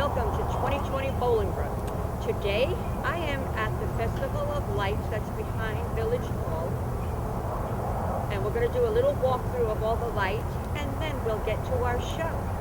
welcome to 2020 Bolingbrook. Today I am at the Festival of Lights that's behind Village Hall. And we're going to do a little walkthrough of all the lights and then we'll get to our show.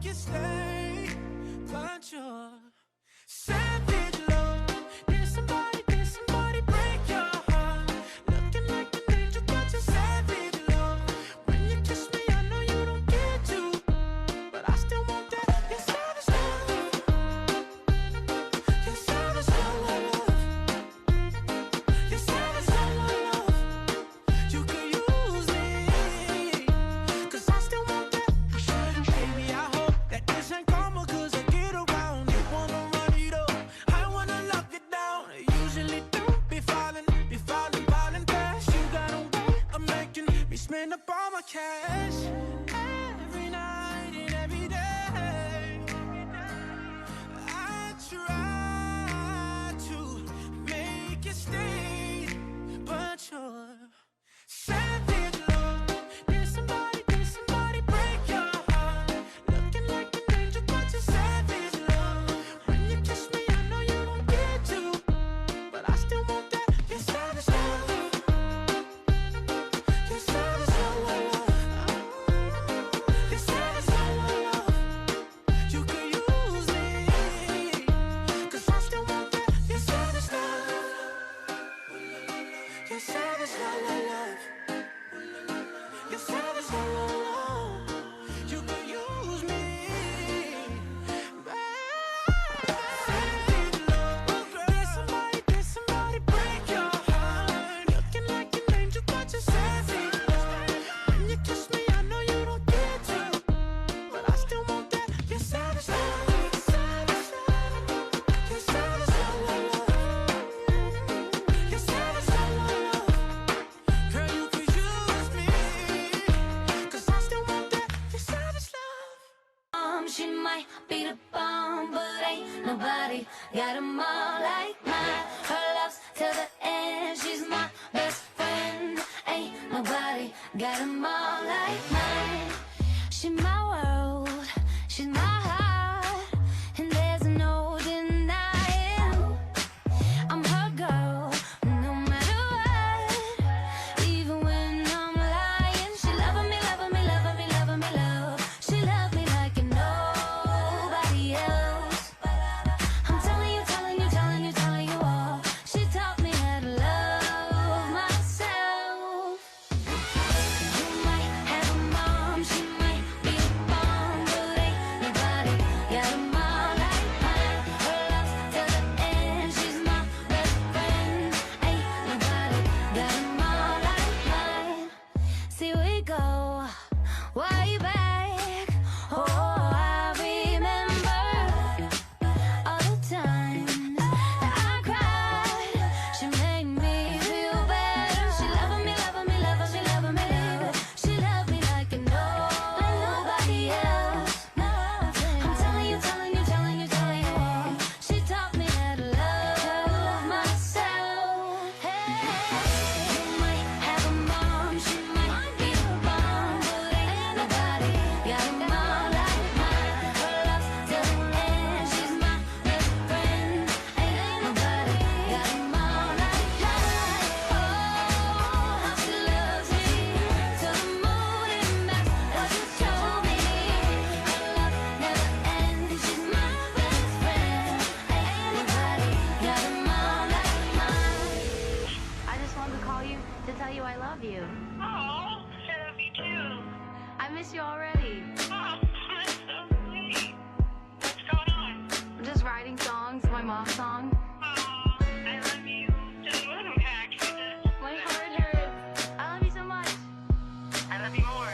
make you stay, but you're savage love. Did somebody break your heart? Looking like an angel, but you're savage love. When you kiss me, I know you don't get to, but I still want that. You're savage love. You're savage love. You're savage love. You could use me, 'cause I still want that. Baby, I hope that this ain't karma, 'cause I get around. You wanna run it up, I wanna lock it down. I usually don't be falling fast. You got a way of making me spend up all my cash. Every night and every day, I try to make you stay, but you're savage love. Did somebody break your heart? Looking like an angel, but you're savage love. When you kiss me, I know you don't get to, but I still want that. You're savage love. You're savage love. You're savage love. You could use me, 'cause I still want that. You're savage love. You're savage love. You're savage love. You could use me, savage love. Did somebody break your heart? Looking like an angel, but you're savage love. When you kiss me, I know you don't get to, but I still want that. You're savage love. You're savage love. You're savage love. Girl, you could use me, 'cause I still want that. You're savage love. She might be the bomb, but ain't nobody got 'em all like mine. Her love's till the end, she's my best friend. Ain't nobody got 'em all like mine. She's my world, she's my heart, and there's no denying I'm her girl, no matter what. Even when I'm lying, she loving me, loving me, loving me, loving me, love. She love me like nobody else. I'm telling you, telling you, telling you, telling you all. She taught me how to love myself. You might have a mom, she might be a bomb, but ain't nobody got 'em all like mine. Her love's till the end, she's my best friend. Ain't nobody got 'em all like mine. See, we go way back. Oh, I remember all the times that I cried. She made me feel better. She loving me, loving me, loving me, loving me. She loved me like nobody else. I'm telling you, telling you, telling you, telling you all. She taught me how to love myself. Hey, you might have a mom, she might be a bomb, but ain't nobody got 'em all like mine. Her love's till the end, she's my best friend. Ain't nobody got 'em all like mine. Oh, how she loves me till the moon and back. What you told me, her love never ends. She's my best friend. Ain't nobody got 'em all like mine. I just wanted to call you to tell you I love you. Oh, I love you too. I miss you already. Oh, that's so sweet. What's going on? I'm just writing songs, my mom song. Oh, I love you. Just one pack for this. My heart hurts. I love you so much. I love you more.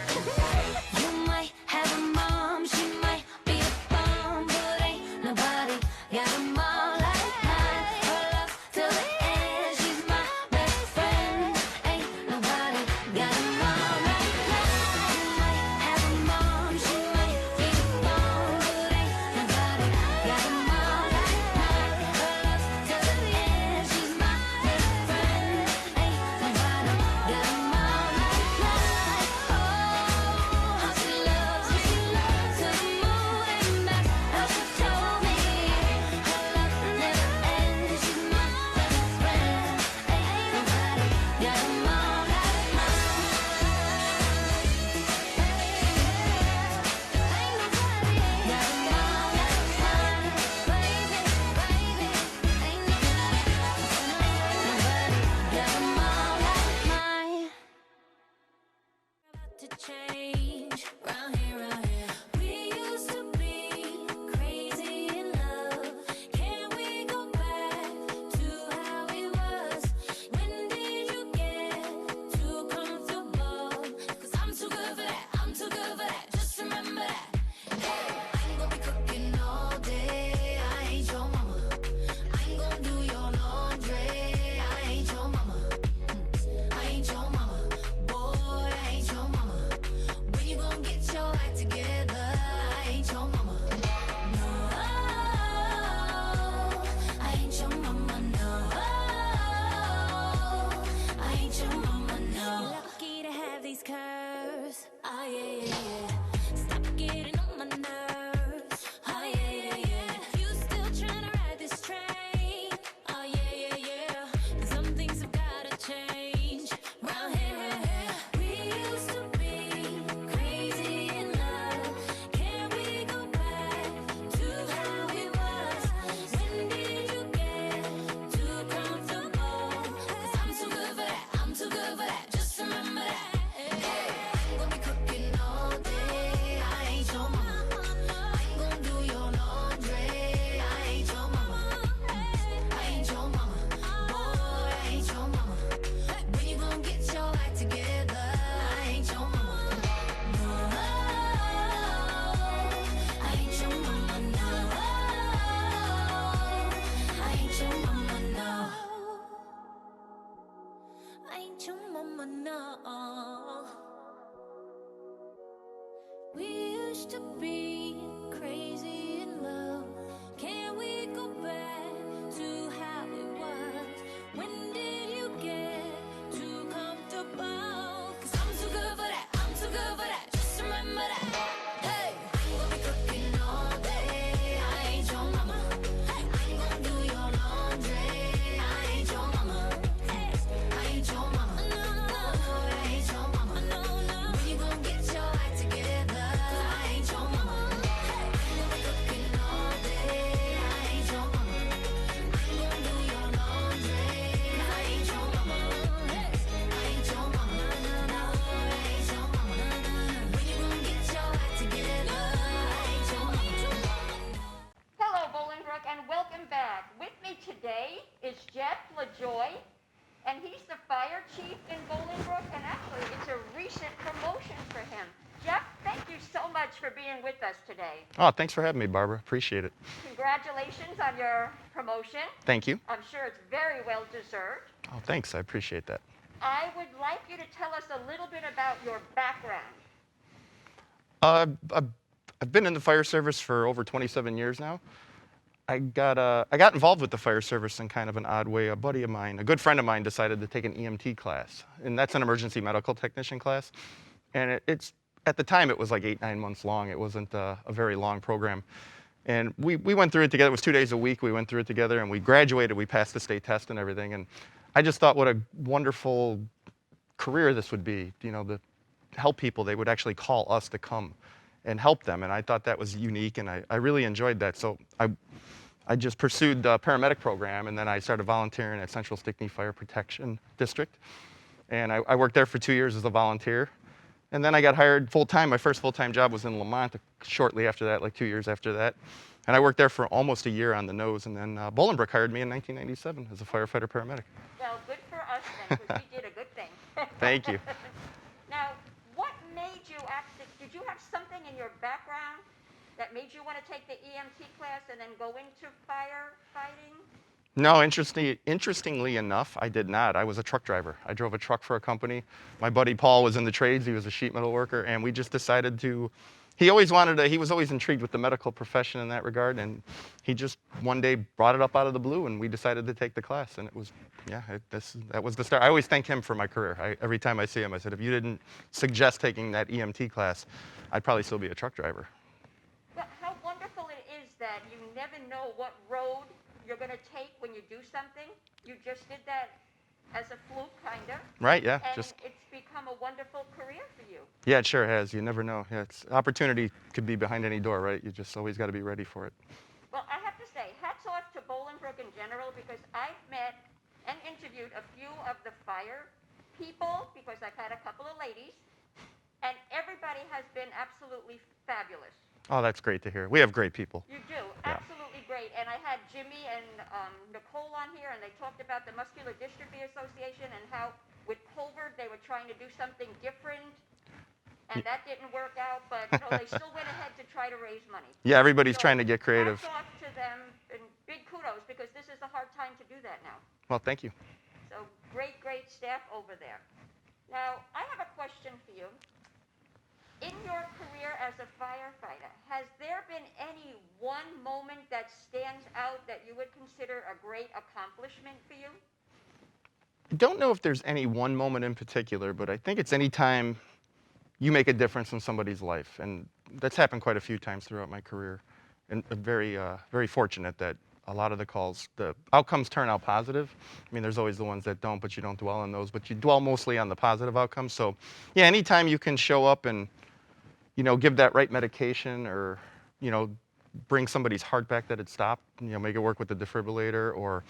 You might have a mom, she might be a bomb, but ain't nobody got 'em all like mine. Her love till the end, she's my best friend. Ain't nobody got 'em all like mine. You might have a mom, she might be a bomb, but ain't nobody got 'em all like mine. Her love being with us today. Oh, thanks for having me, Barbara. Appreciate it. Congratulations on your promotion. Thank you. I'm sure it's very well deserved. Oh, thanks. I appreciate that. I would like you to tell us a little bit about your background. I've been in the fire service for over 27 years now. I got involved with the fire service in kind of an odd way. A buddy of mine, a good friend of mine, decided to take an EMT class, and that's an emergency medical technician class. And it's at the time it was like 8-9 months long. It wasn't a very long program. And we went through it together. It was 2 days a week. We went through it together, and we graduated. We passed the state test and everything. And I just thought what a wonderful career this would be. You know, to help people. They would actually call us to come and help them. And I thought that was unique, and I really enjoyed that. So I just pursued the paramedic program, and then I started volunteering at Central Stickney Fire Protection District. And I worked there for 2 years as a volunteer. And then I got hired full-time. My first full-time job was in Lamont shortly after that, like 2 years after that. And I worked there for almost a year on the nose. And then Bolingbrook hired me in 1997 as a firefighter paramedic. Well, good for us then, because we did a good thing. Thank you. Now, what made you actually, did you have something in your background that made you want to take the EMT class and then go into firefighting? No, interestingly enough, I did not. I was a truck driver. I drove a truck for a company. My buddy Paul was in the trades. He was a sheet metal worker, and we just decided to. He was always intrigued with the medical profession in that regard, and he just one day brought it up out of the blue, and we decided to take the class, and it was, that was the start. I always thank him for my career. Every time I see him, I said, if you didn't suggest taking that EMT class, I'd probably still be a truck driver. Well, how wonderful it is that you never know what road you're going to take when you do something. You just did that as a fluke, kind of. Right, yeah. And it's become a wonderful career for you. Yeah, it sure has. You never know. Yeah, opportunity could be behind any door, right? You just always got to be ready for it. Well, I have to say, hats off to Bolingbrook in general, because I've met and interviewed a few of the fire people, because I've had a couple of ladies, and everybody has been absolutely fabulous. Oh, that's great to hear. We have great people. You do, Yeah. absolutely great. And I had Jimmy and Nicole on here, and they talked about the Muscular Dystrophy Association and how with COVID they were trying to do something different, and that didn't work out. But they still went ahead to try to raise money. Yeah, everybody's trying to get creative. Hats off to them, and big kudos, because this is a hard time to do that now. Well, thank you. So great staff over there. Now, I have a question for you. In your career as a firefighter, has there been any one moment that stands out that you would consider a great accomplishment for you? I don't know if there's any one moment in particular, but I think it's any time you make a difference in somebody's life. And that's happened quite a few times throughout my career. And I'm very fortunate that a lot of the calls, the outcomes turn out positive. I mean, there's always the ones that don't, but you don't dwell on those. But you dwell mostly on the positive outcomes. So, yeah, anytime you can show up and give that right medication, or, bring somebody's heart back that had stopped, make it work with the defibrillator, or,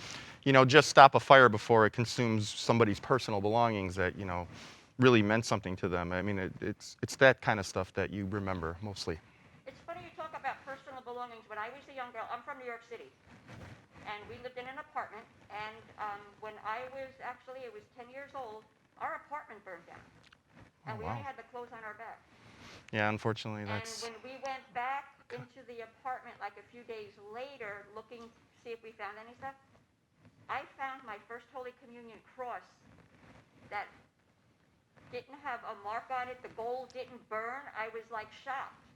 just stop a fire before it consumes somebody's personal belongings that, really meant something to them. I mean, it's that kind of stuff that you remember mostly. It's funny you talk about personal belongings. When I was a young girl, I'm from New York City, and we lived in an apartment, and when I was it was 10 years old, our apartment burned down, and we only had the clothes on our back. Yeah, unfortunately, that's. And when we went back into the apartment like a few days later, looking to see if we found any stuff, I found my first Holy Communion cross that didn't have a mark on it. The gold didn't burn. I was like shocked.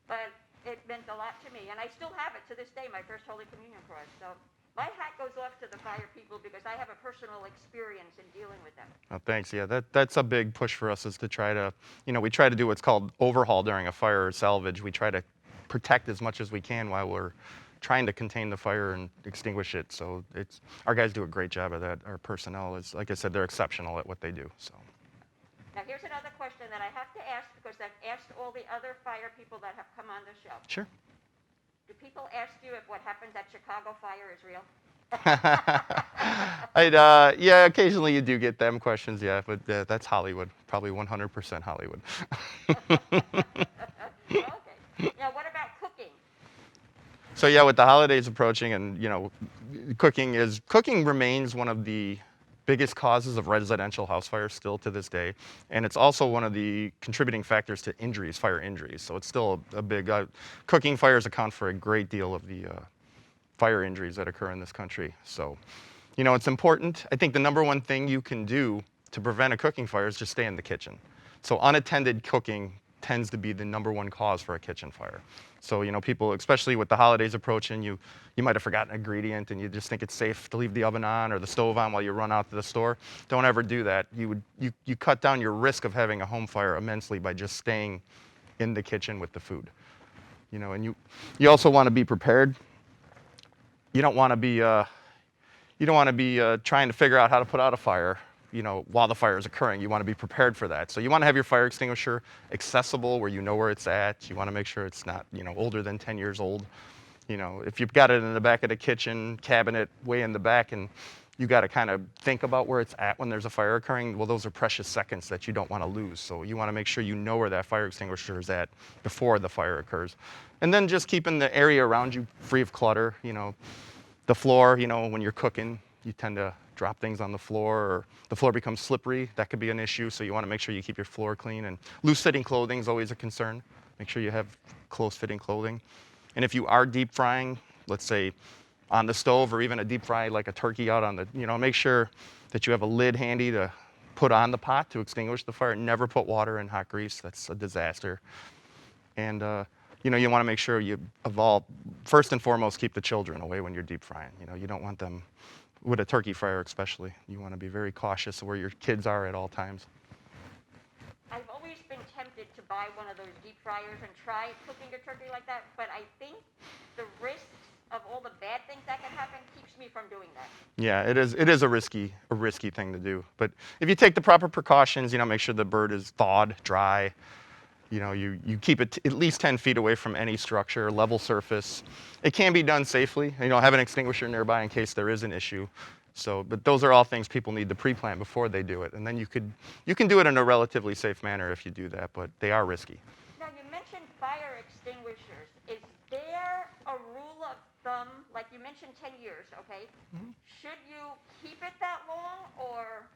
But it meant a lot to me. And I still have it to this day, my first Holy Communion cross. So my hat goes off to the fire people, because I have a personal experience in dealing with them. Oh, thanks. Yeah, that's a big push for us, is to try to, we try to do what's called overhaul during a fire or salvage. We try to protect as much as we can while we're trying to contain the fire and extinguish it. So our guys do a great job of that. Our personnel is, like I said, they're exceptional at what they do. So. Now, here's another question that I have to ask, because I've asked all the other fire people that have come on the show. Sure. Do people ask you if what happens at Chicago fire is real? Yeah, occasionally you do get them questions, yeah, but that's Hollywood, probably 100% Hollywood. Okay. Now, what about cooking? So yeah, with the holidays approaching, and cooking remains one of the biggest causes of residential house fires still to this day. And it's also one of the contributing factors to injuries, fire injuries. So it's still a big, cooking fires account for a great deal of the fire injuries that occur in this country. So, you know, it's important. I think the number one thing you can do to prevent a cooking fire is just stay in the kitchen. So unattended cooking tends to be the number one cause for a kitchen fire. So, you know, people, especially with the holidays approaching, you might have forgotten an ingredient and you just think it's safe to leave the oven on or the stove on while you run out to the store. Don't ever do that. You cut down your risk of having a home fire immensely by just staying in the kitchen with the food. You know, and you also want to be prepared. You don't want to be trying to figure out how to put out a fire, you know, while the fire is occurring. You want to be prepared for that. So you want to have your fire extinguisher accessible where you know where it's at. You want to make sure it's not, you know, older than 10 years old. You know, if you've got it in the back of the kitchen cabinet way in the back and you got to kind of think about where it's at when there's a fire occurring, well, those are precious seconds that you don't want to lose. So you want to make sure you know where that fire extinguisher is at before the fire occurs. And then just keeping the area around you free of clutter. You know, the floor, you know, when you're cooking, you tend to drop things on the floor or the floor becomes slippery. That could be an issue. So you want to make sure you keep your floor clean. And loose-fitting clothing is always a concern. Make sure you have close-fitting clothing. And if you are deep frying, let's say on the stove or even a deep fry like a turkey out on the, you know, make sure that you have a lid handy to put on the pot to extinguish the fire. Never put water in hot grease. That's a disaster. And, you know, you want to make sure you first and foremost, keep the children away when you're deep frying. You know, you don't want them, with a turkey fryer especially, you want to be very cautious of where your kids are at all times. I've always been tempted to buy one of those deep fryers and try cooking a turkey like that, but I think the risks of all the bad things that can happen keeps me from doing that. Yeah, it is a risky thing to do. But if you take the proper precautions, you know, make sure the bird is thawed, dry. You know, you keep it at least 10 feet away from any structure, level surface. It can be done safely. You know, have an extinguisher nearby in case there is an issue. So, but those are all things people need to pre-plan before they do it. And then you can do it in a relatively safe manner if you do that, but they are risky. Now, you mentioned fire extinguishers. Is there a rule of thumb, like you mentioned 10 years, okay? Mm-hmm. Should you keep it that long or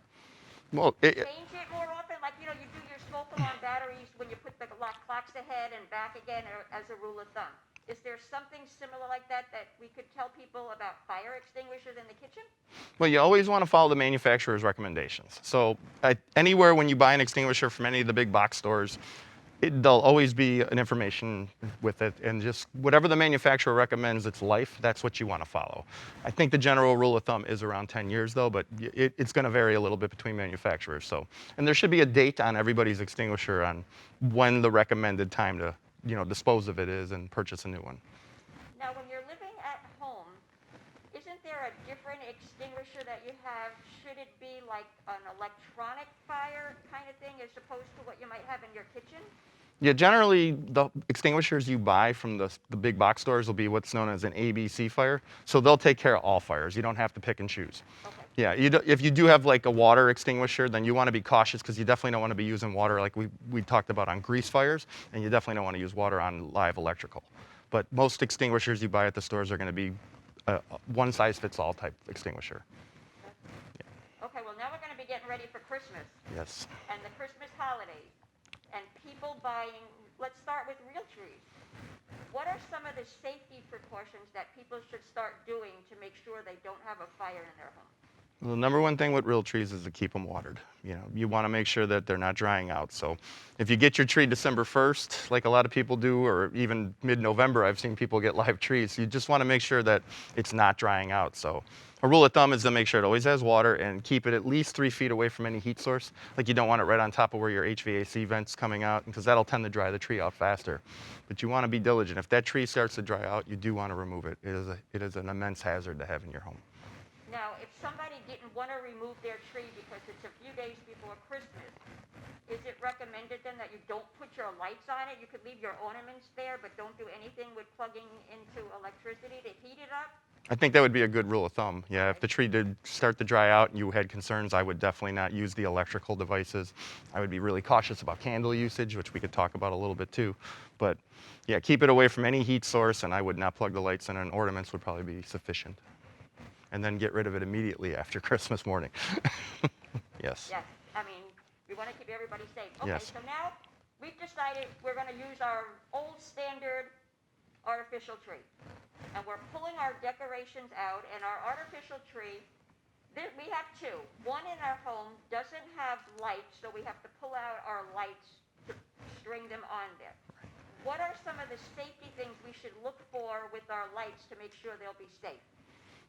change it more often? Like, you know, you do your smoke alarm batteries when you put the clocks ahead and back again as a rule of thumb. Is there something similar like that we could tell people about fire extinguishers in the kitchen? Well, you always want to follow the manufacturer's recommendations. So anywhere when you buy an extinguisher from any of the big box stores, there'll always be an information with it, and just whatever the manufacturer recommends its life, that's what you want to follow. I think the general rule of thumb is around 10 years though, but it's going to vary a little bit between manufacturers. So, and there should be a date on everybody's extinguisher on when the recommended time to, you know, dispose of it is and purchase a new one. Now, when you're living at home, isn't there a different extinguisher that you have? Should it be like an electronic fire kind of thing as opposed to what you might have in your kitchen? Yeah, generally the extinguishers you buy from the big box stores will be what's known as an ABC fire. So they'll take care of all fires. You don't have to pick and choose. Okay. Yeah, if you do have like a water extinguisher, then you want to be cautious because you definitely don't want to be using water like we talked about on grease fires, and you definitely don't want to use water on live electrical. But most extinguishers you buy at the stores are going to be a one-size-fits-all type extinguisher. Yeah. Okay, well now we're going to be getting ready for Christmas. Yes. And the Christmas holidays. And people buying, let's start with real trees. What are some of the safety precautions that people should start doing to make sure they don't have a fire in their home? Well, the number one thing with real trees is to keep them watered. You know, you want to make sure that they're not drying out. So if you get your tree December 1st, like a lot of people do, or even mid-November, I've seen people get live trees. You just want to make sure that it's not drying out. So a rule of thumb is to make sure it always has water and keep it at least 3 feet away from any heat source. Like you don't want it right on top of where your HVAC vent's coming out, because that'll tend to dry the tree out faster. But you want to be diligent. If that tree starts to dry out, you do want to remove it. It is an immense hazard to have in your home. Now, if somebody didn't want to remove their tree because it's a few days before Christmas, is it recommended then that you don't put your lights on it? You could leave your ornaments there, but don't do anything with plugging into electricity to heat it up? I think that would be a good rule of thumb. Yeah, if the tree did start to dry out and you had concerns, I would definitely not use the electrical devices. I would be really cautious about candle usage, which we could talk about a little bit too. But yeah, keep it away from any heat source, and I would not plug the lights in, and ornaments would probably be sufficient. and then get rid of it immediately after Christmas morning. Yes. Yes, I mean, we want to keep everybody safe. Okay, Yes. so now we've decided we're going to use our old standard artificial tree. And we're pulling our decorations out, and our artificial tree, we have two. One in our home doesn't have lights, so we have to pull out our lights to string them on there. What are some of the safety things we should look for with our lights to make sure they'll be safe?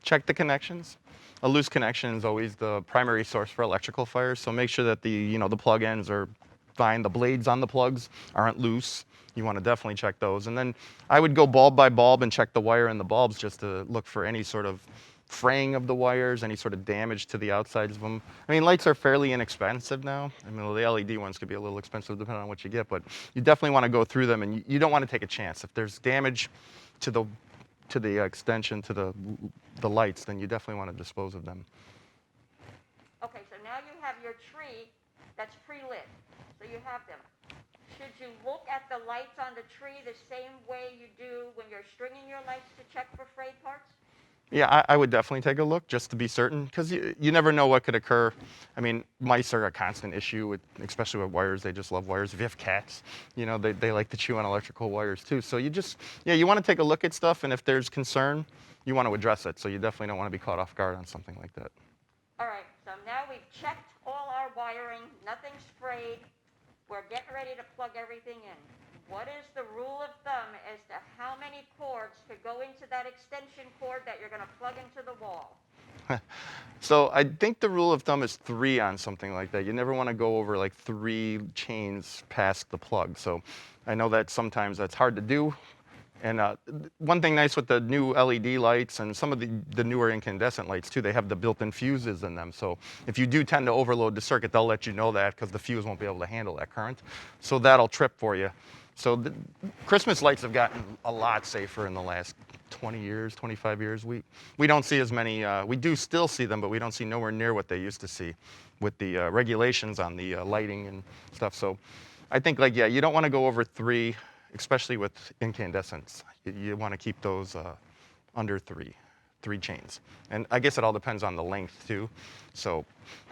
Check the connections. A loose connection is always the primary source for electrical fires, so make sure that the plug ends are fine. The blades on the plugs aren't loose. You want to definitely check those. And then I would go bulb by bulb and check the wire in the bulbs just to look for any sort of fraying of the wires, any sort of damage to the outsides of them. I mean, lights are fairly inexpensive now. I mean, the LED ones could be a little expensive depending on what you get, but you definitely want to go through them, and you don't want to take a chance. If there's damage to the extension, to the lights, then you definitely want to dispose of them. Okay, so now you have your tree that's pre-lit. So you have them. Should you look at the lights on the tree the same way you do when you're stringing your lights to check for frayed parts? Yeah, I would definitely take a look just to be certain, because you never know what could occur. I mean, mice are a constant issue, especially with wires. They just love wires. If you have cats, they like to chew on electrical wires too. So you want to take a look at stuff, and if there's concern, you want to address it. So you definitely don't want to be caught off guard on something like that. All right, so now we've checked all our wiring. Nothing's frayed. We're getting ready to plug everything in. What is the rule of thumb as to how many cords could go into that extension cord that you're going to plug into the wall? So I think the rule of thumb is 3 on something like that. You never want to go over like 3 chains past the plug. So I know that sometimes that's hard to do. And one thing nice with the new LED lights and some of the newer incandescent lights too, they have the built-in fuses in them. So if you do tend to overload the circuit, they'll let you know that because the fuse won't be able to handle that current. So that'll trip for you. So the Christmas lights have gotten a lot safer in the last 20 years, 25 years. We don't see as many, we do still see them, but we don't see nowhere near what they used to see with the regulations on the lighting and stuff. So I think you don't want to go over 3, especially with incandescents. You want to keep those under 3 chains. And I guess it all depends on the length too. So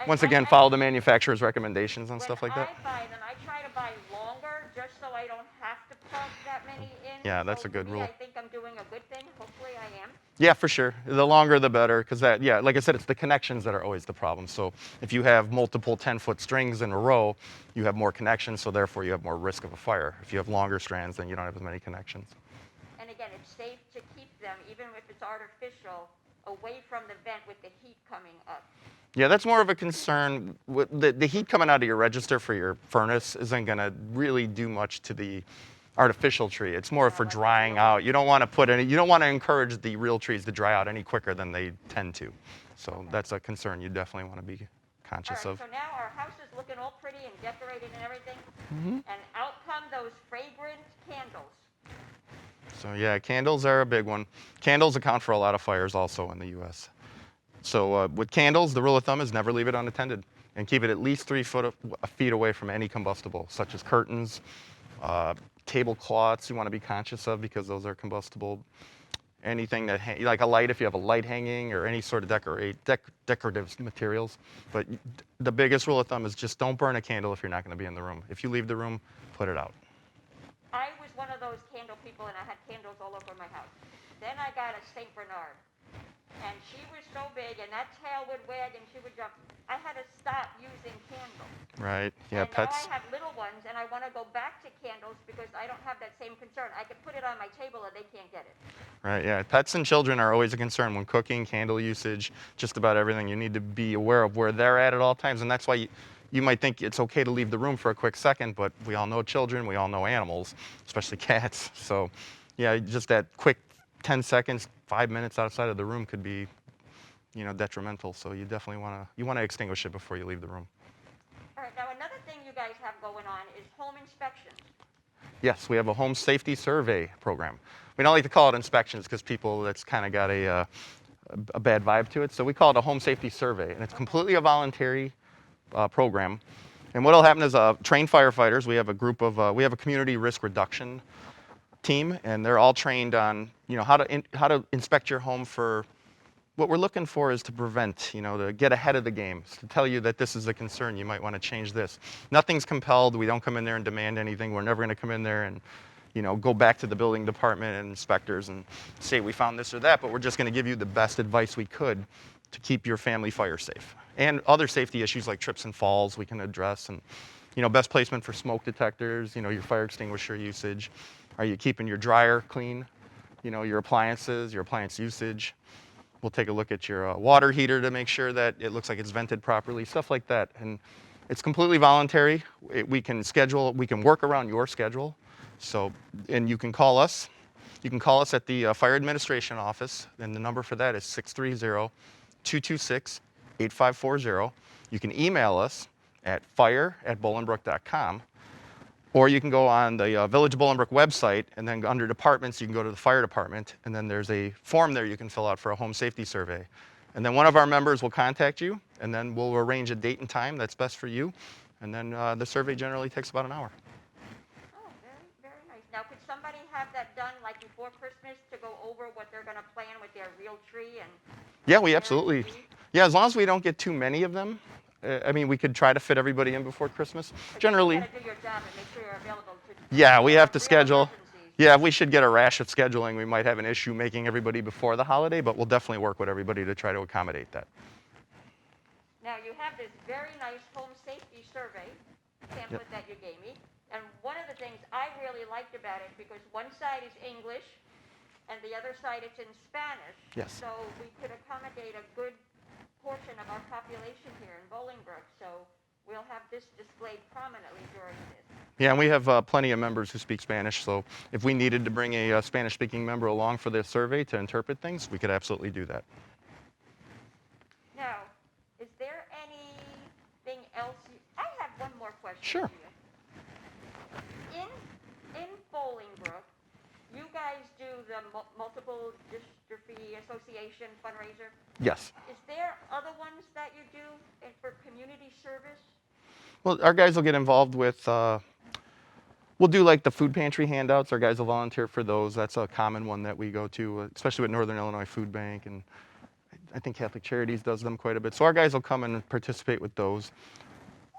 once again, follow the manufacturer's recommendations and stuff like that. When I buy them, I try to buy longer just so I don't have to plug that many in. Yeah, that's a good for me, rule. I think I'm doing a good thing. Hopefully I am. Yeah, for sure. The longer the better, because like I said, it's the connections that are always the problem. So if you have multiple 10-foot strings in a row, you have more connections, so therefore you have more risk of a fire. If you have longer strands, then you don't have as many connections. And again, it's safe to keep them, even if it's artificial, away from the vent with the heat coming up. Yeah, that's more of a concern. The heat coming out of your register for your furnace isn't going to really do much to the artificial tree. It's more for drying out. You don't want to encourage the real trees to dry out any quicker than they tend to. So that's a concern you definitely want to be conscious All of. right, so now our house is looking all pretty and decorated and everything. And out come those fragrant candles. So yeah, candles are a big one. Candles account for a lot of fires also in the U.S. So with candles, the rule of thumb is never leave it unattended and keep it at least 3 feet away from any combustible, such as curtains, tablecloths you want to be conscious of because those are combustible. Anything that, like a light, if you have a light hanging or any sort of decorative materials. But the biggest rule of thumb is just don't burn a candle if you're not going to be in the room. If you leave the room, put it out. I was one of those candle people, and I had candles all over my house. Then I got a St. Bernard, and she was so big, and that tail would wag, and she would jump. I had to stop using candles. Right. Yeah, and pets. now I have little ones, and I want to go back to candles because I don't have that same concern. I could put it on my table, and they can't get it. Right, yeah. Pets and children are always a concern when cooking, candle usage, just about everything. You need to be aware of where they're at all times, and that's why you might think it's okay to leave the room for a quick second, but we all know children, we all know animals, especially cats. So, yeah, just that quick 10 seconds, 5 minutes outside of the room could be, detrimental. So you definitely want to extinguish it before you leave the room. All right, now another thing you guys have going on is home inspections. Yes, we have a home safety survey program. We don't like to call it inspections because that's kind of got a bad vibe to it. So we call it a home safety survey, and it's completely a voluntary program. And what'll happen is trained firefighters. We have a community risk reduction team, and they're all trained on how to inspect your home for what we're looking for is to prevent, to get ahead of the game, to tell you that this is a concern, you might want to change this. Nothing's compelled. We don't come in there and demand anything. We're never going to come in there and, go back to the building department and inspectors and say we found this or that, but we're just going to give you the best advice we could to keep your family fire safe. And other safety issues like trips and falls we can address, and, best placement for smoke detectors, your fire extinguisher usage. Are you keeping your dryer clean? Your appliances, your appliance usage. We'll take a look at your water heater to make sure that it looks like it's vented properly, stuff like that. And it's completely voluntary. We can work around your schedule. So, and you can call us. You can call us at the Fire Administration Office, and the number for that is 630-226-8540. You can email us at fire@bolingbrook.com. Or you can go on the Village of Bolingbrook website, and then under departments, you can go to the fire department, and then there's a form there you can fill out for a home safety survey. And then one of our members will contact you, and then we'll arrange a date and time that's best for you. And then the survey generally takes about an hour. Oh, very, very nice. Now, could somebody have that done like before Christmas to go over what they're going to plan with their real tree and? Yeah, we absolutely. Yeah, as long as we don't get too many of them. We could try to fit everybody in before Christmas. Generally. You got to do your job and make sure you're available to. Yeah, we have to real schedule. emergencies. Yeah, if we should get a rash of scheduling, we might have an issue making everybody before the holiday, but we'll definitely work with everybody to try to accommodate that. Now, you have this very nice home safety survey pamphlet that you gave me. And one of the things I really liked about it, because one side is English and the other side it's in Spanish. Yes. So we could accommodate a good portion of our population here in Bolingbrook. So we'll have this displayed prominently during this. Yeah, and we have plenty of members who speak Spanish, so if we needed to bring a Spanish-speaking member along for this survey to interpret things, we could absolutely do that. Now, is there anything else? I have one more question Sure. for you. In Bolingbrook, you guys do the Multiple Dystrophy Association fundraiser. Yes. Is there other ones that you do for community service? Well, our guys will get involved with, we'll do like the food pantry handouts. Our guys will volunteer for those. That's a common one that we go to, especially with Northern Illinois Food Bank, and I think Catholic Charities does them quite a bit. So our guys will come and participate with those.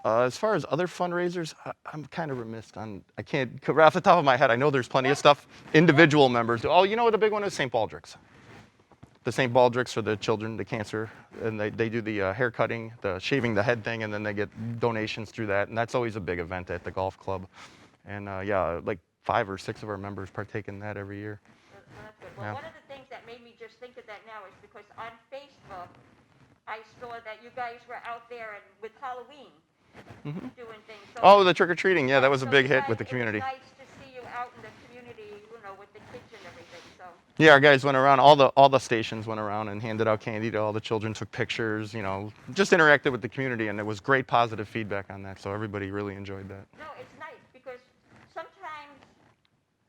As far as other fundraisers, I'm kind of remiss on, I can't, right off the top of my head, I know there's plenty of stuff. Individual members, oh, you know what the big one is? St. Baldrick's. The St. Baldrick's for the children, the cancer, and they do the hair cutting, the shaving the head thing, and then they get donations through that, and that's always a big event at the golf club. And yeah, like 5 or 6 of our members partake in that every year. Well, that's good. Well, Yeah. one of the things that made me just think of that now is because on Facebook, I saw that you guys were out there and with Halloween doing things. So Oh, the trick-or-treating, yeah, that was a so big you hit guys- with the community. It was nice to see you out in the community, with the kids and everything. So Yeah, our guys went around, all the stations went around and handed out candy to all the children, took pictures, just interacted with the community, and it was great positive feedback on that, so everybody really enjoyed that. no, it's nice because sometimes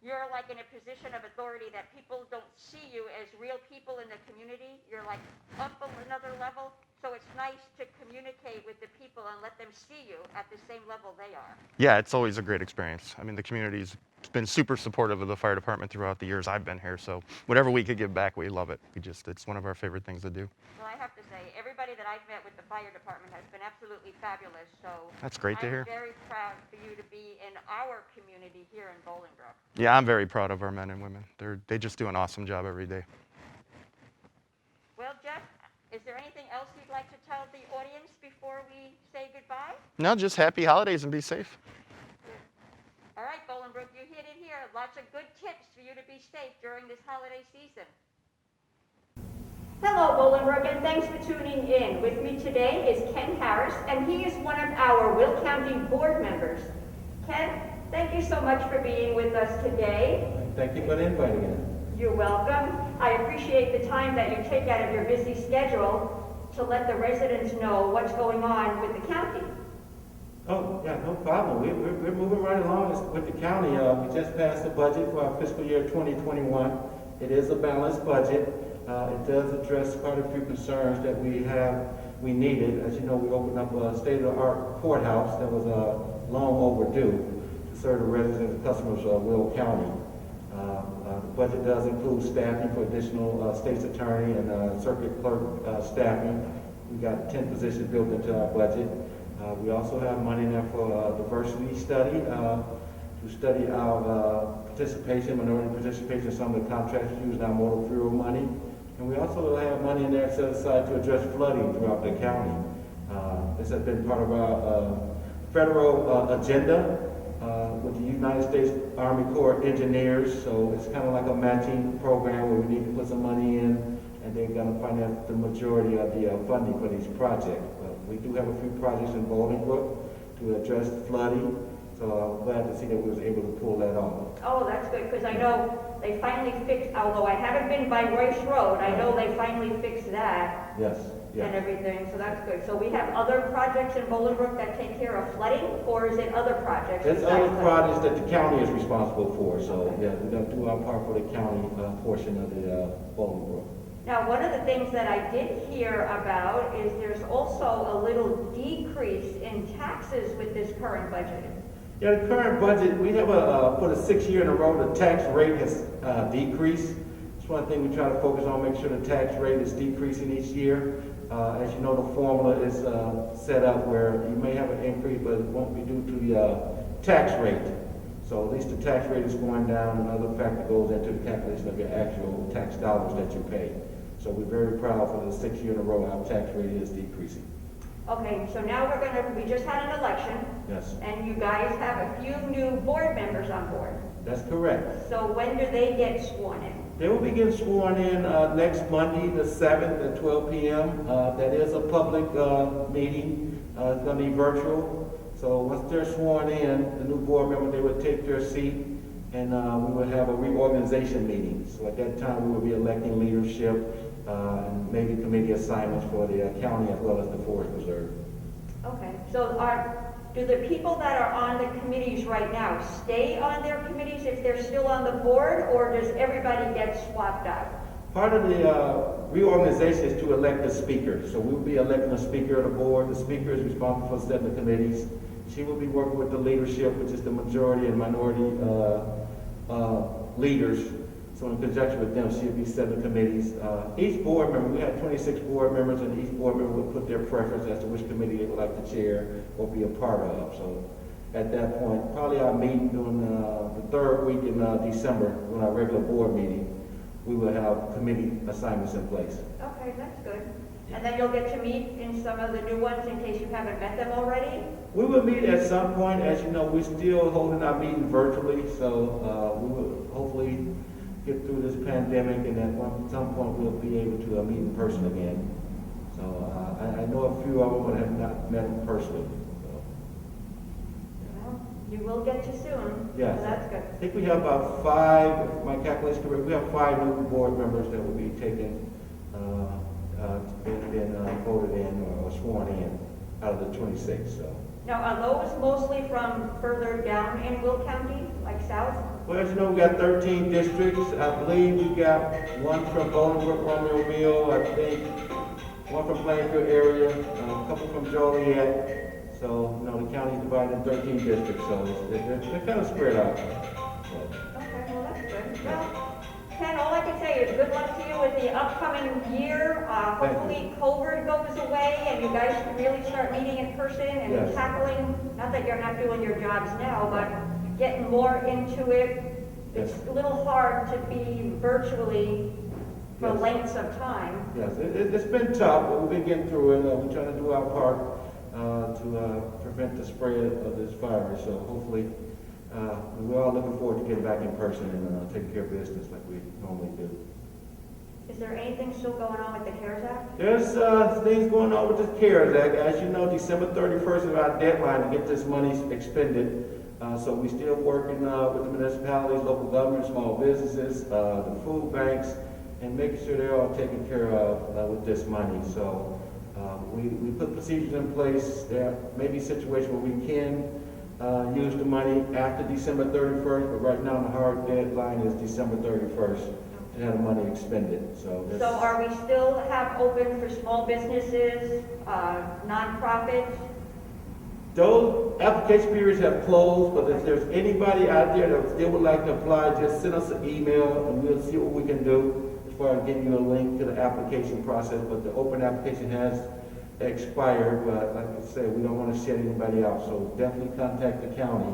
you're like in a position of authority that people don't see you as real people in the community. You're like up another level. So it's nice to communicate with the people and let them see you at the same level they are. Yeah, it's always a great experience. I mean, the community's been super supportive of the fire department throughout the years I've been here, so whatever we could give back, we love it. It's one of our favorite things to do. Well, I have to say, everybody that I've met with the fire department has been absolutely fabulous. So That's great to hear. I'm very proud for you to be in our community here in Bolingbrook. Yeah, I'm very proud of our men and women. They just do an awesome job every day. Well, Jeff, is there anything else you'd like to tell the audience before we say goodbye? No, just happy holidays and be safe. All right, Bolingbrook, you hit it here. Lots of good tips for you to be safe during this holiday season. Hello, Bolingbrook, and thanks for tuning in. With me today is Ken Harris, and he is one of our Will County board members. Ken, thank you so much for being with us today. Thank you for the invite again. You're welcome. I appreciate the time that you take out of your busy schedule to let the residents know what's going on with the county. Oh, yeah, no problem. We're moving right along with the county. We just passed the budget for our fiscal year 2021. It is a balanced budget. It does address quite a few concerns that we needed. As you know, we opened up a state-of-the-art courthouse that was long overdue to serve the residents and customers of Will County. The budget does include staffing for additional state's attorney and circuit clerk staffing. We got 10 positions built into our budget. We also have money in there for a diversity study to study our participation, minority participation in some of the contracts using our motor fuel money. And we also have money in there set aside to address flooding throughout the county. This has been part of our federal agenda with the United States Army Corps of Engineers. So it's kind of like a matching program where we need to put some money in, and they're going to finance the majority of the funding for these projects. We do have a few projects in Bolingbrook to address flooding. So I'm glad to see that we was able to pull that off. Oh, that's good, because I know they finally fixed, although I haven't been by Royce Road, I know they finally fixed that Yes, and yes. everything, so that's good. So we have other projects in Bolingbrook that take care of flooding, or is it other projects? There's besides other flooding? projects that the county is responsible for. So yeah, we're going to do our part for the county portion of the Bolingbrook. Now, one of the things that I did hear about is there's also a little decrease in taxes with this current budget. Yeah, the current budget, we have for the 6th year in a row, the tax rate has decreased. It's one thing we try to focus on, make sure the tax rate is decreasing each year. As you know, the formula is set up where you may have an increase, but it won't be due to the tax rate. So at least the tax rate is going down. Another factor goes into the calculation of your actual tax dollars that you pay. So we're very proud for the 6th year in a row, our tax rate is decreasing. Okay, so now we just had an election, Yes, and you guys have a few new board members on board. that's correct. So when do they get sworn in? They will be getting sworn in next Monday, the 7th at 12 p.m. That is a public meeting. It's going to be virtual. So once they're sworn in, the new board member, they would take their seat, and we will have a reorganization meeting. So at that time, we will be electing leadership and maybe committee assignments for the county as well as the Forest Preserve. Okay, so do the people that are on the committees right now stay on their committees if they're still on the board, or does everybody get swapped out? Part of the reorganization is to elect a speaker. So we will be electing a speaker of the board. The speaker is responsible for setting the committees. She will be working with the leadership, which is the majority and minority leaders. So in conjunction with them, she'll be setting the committees. Each board member, we have 26 board members, and each board member will put their preference as to which committee they would like to chair or be a part of. So at that point, probably our meeting during the 3rd week in December, when our regular board meeting, we will have committee assignments in place. Okay, that's good. And then you'll get to meet in some of the new ones in case you haven't met them already? We will meet at some point. As you know, we're still holding our meeting virtually, so we will hopefully get through this pandemic, and at some point we'll be able to meet in person again. So I know a few of them, but have not met them personally. So. Well, you will get to soon. Yes. So that's good. I think we have about 5, if my calculation is correct, we have 5 new board members that will be taken, been voted in or sworn in out of the 26. So. Now, are those mostly from further down in Will County, like south? Well, as you know, we got 13 districts. I believe we got one from Bolingbrook, Romeoville, I think one from Plainfield area, a couple from Joliet. So, you know, the county's divided in 13 districts, so they're kind of spread out. Okay, well, that's good. Well, Ken, all I can say is good luck to you with the upcoming year. Hopefully COVID goes away and you guys can really start meeting in person and Yes. tackling, not that you're not doing your jobs now, but getting more into it. It's Yes. a little hard to be virtually for Yes. lengths of time. Yes, it's been tough, but we've been getting through it. We're trying to do our part to prevent the spread of this virus. So hopefully, we're all looking forward to getting back in person and taking care of business like we normally do. Is there anything still going on with the CARES Act? There's things going on with the CARES Act. As you know, December 31st is our deadline to get this money expended. So we're still working with the municipalities, local governments, small businesses, the food banks, and making sure they're all taken care of with this money. So we put procedures in place. There may be situations where we can use the money after December 31st, but right now the hard deadline is December 31st to have the money expended. So are we still have open for small businesses, nonprofits? Those application periods have closed, but if there's anybody out there that still would like to apply, just send us an email and we'll see what we can do as far as getting you a link to the application process. But the open application has expired, but like I said, we don't want to shut anybody out, so definitely contact the county.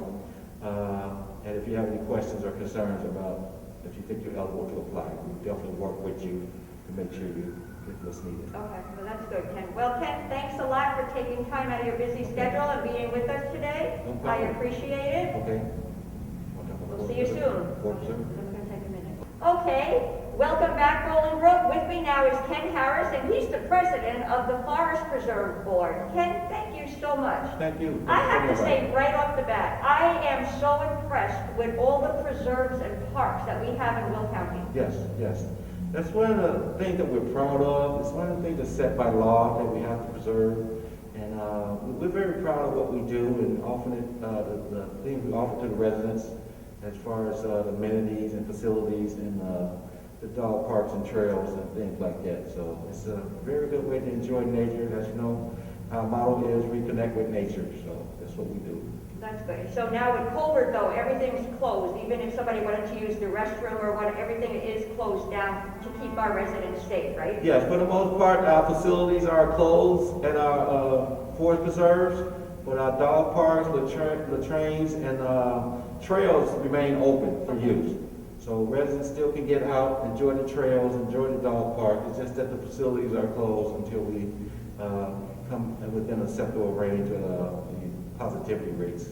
And if you have any questions or concerns about if you think you're eligible to apply, we definitely work with you to make sure you get what's needed. Okay, well, that's good, Ken. Well, Ken, thanks a lot for taking time out of your busy schedule and being with us today. No I problem. appreciate it. Okay? We'll see you soon. Fourth, sir? It's gonna take a minute. Okay, welcome back, Bolingbrook. With me now is Ken Harris, and he's the president of the Forest Preserve Board. Ken, thank you so much. Thank you. I have to say right off the bat, I am so impressed with all the preserves and parks that we have in Will County. Yes, yes. That's one of the things that we're proud of. It's one of the things that's set by law that we have to preserve. And we're very proud of what we do and often the things we offer to the residents as far as the amenities and facilities and the dog parks and trails and things like that. So it's a very good way to enjoy nature. As you know, our motto is reconnect with nature. So that's what we do. That's good. So now with COVID though, everything's closed. Even if somebody wanted to use the restroom or what, everything is closed down to keep our residents safe, right? Yes, for the most part, our facilities are closed at our forest preserves, but our dog parks, latrines, and trails remain open for use. So residents still can get out, enjoy the trails, enjoy the dog park. It's just that the facilities are closed until we come within a acceptable range of the positivity rates.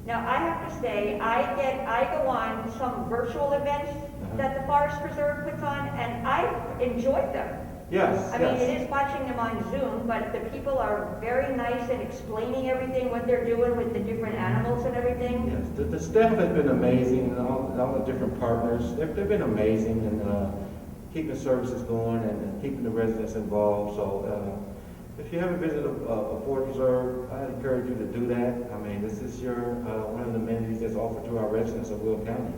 Now, I have to say, I go on some virtual events that the Forest Preserve puts on, and I enjoyed them. Yes, I mean, it is watching them on Zoom, but the people are very nice in explaining everything, what they're doing with the different animals and everything. Yes, the staff has been amazing, and all the different partners. They've been amazing in keeping services going and keeping the residents involved. So if you haven't visited a forest preserve, I encourage you to do that. I mean, this is one of the amenities that's offered to our residents of Will County.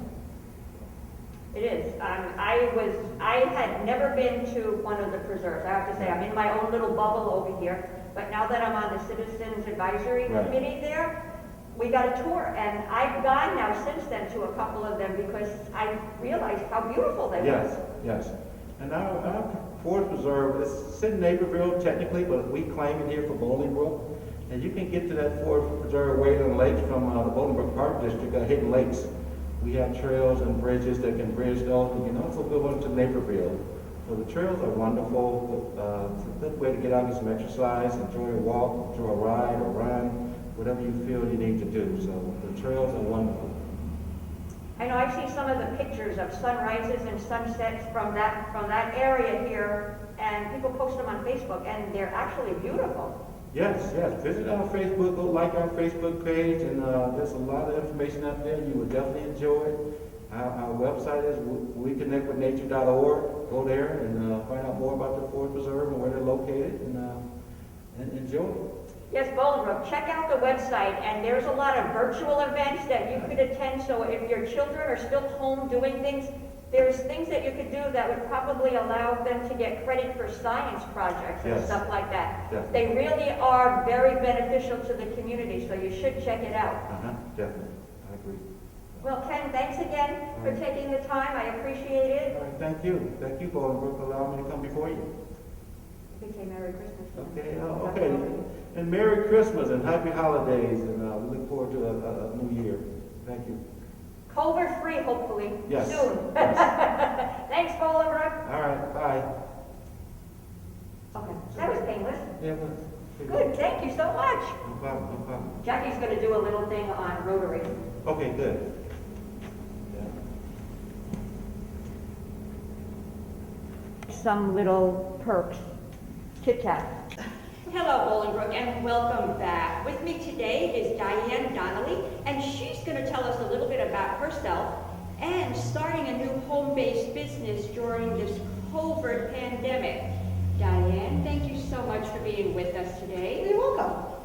It is. I had never been to one of the preserves. I have to say, I'm in my own little bubble over here. But now that I'm on the Citizens Advisory Committee there, we got a tour. And I've gone now since then to a couple of them because I realized how beautiful they were. Yes, yes. And our forest preserve is set in Naperville technically, but we claim it here for Bolingbrook. And you can get to that forest preserve Wayland Lakes from the Bolingbrook Park District, Hidden Lakes. We have trails and bridges that can bridge those. We can also go into Naperville. So the trails are wonderful. It's a good way to get out and get some exercise, enjoy a walk, enjoy a ride or run, whatever you feel you need to do. So the trails are wonderful. I know I see some of the pictures of sunrises and sunsets from that area here, and people post them on Facebook, and they're actually beautiful. Yes, yes. Visit our Facebook, go like our Facebook page, and there's a lot of information out there. You will definitely enjoy it. Our website is reconnectwithnature.org. Go there and find out more about the forest preserve and where they're located, and enjoy it. Yes, Bolingbrook, check out the website, and there's a lot of virtual events that you could attend, so if your children are still home doing things, there's things that you could do that would probably allow them to get credit for science projects and stuff like that. Definitely. They really are very beneficial to the community, so you should check it out. Definitely. I agree. Well, Ken, thanks again for taking the time. I appreciate it. All right, thank you. Thank you, Bolingbrook, for allowing me to come before you. You can say Merry Christmas. Okay, okay. And Merry Christmas and Happy Holidays, and we look forward to a new year. Thank you. COVID-free, hopefully, Yes. soon. Yes. Thanks, Bolingbrook. All right, bye. Okay, that was painless. Yeah, well, Good, thank you so much. no problem, no problem. Jackie's going to do a little thing on Rotary. Okay, good. Yeah. Some little perks. Chit chat. Hello, Bolingbrook, and welcome back. With me today is Diane Donnelly, and she's going to tell us a little bit about herself and starting a new home-based business during this COVID pandemic. Diane, thank you so much for being with us today. You're welcome.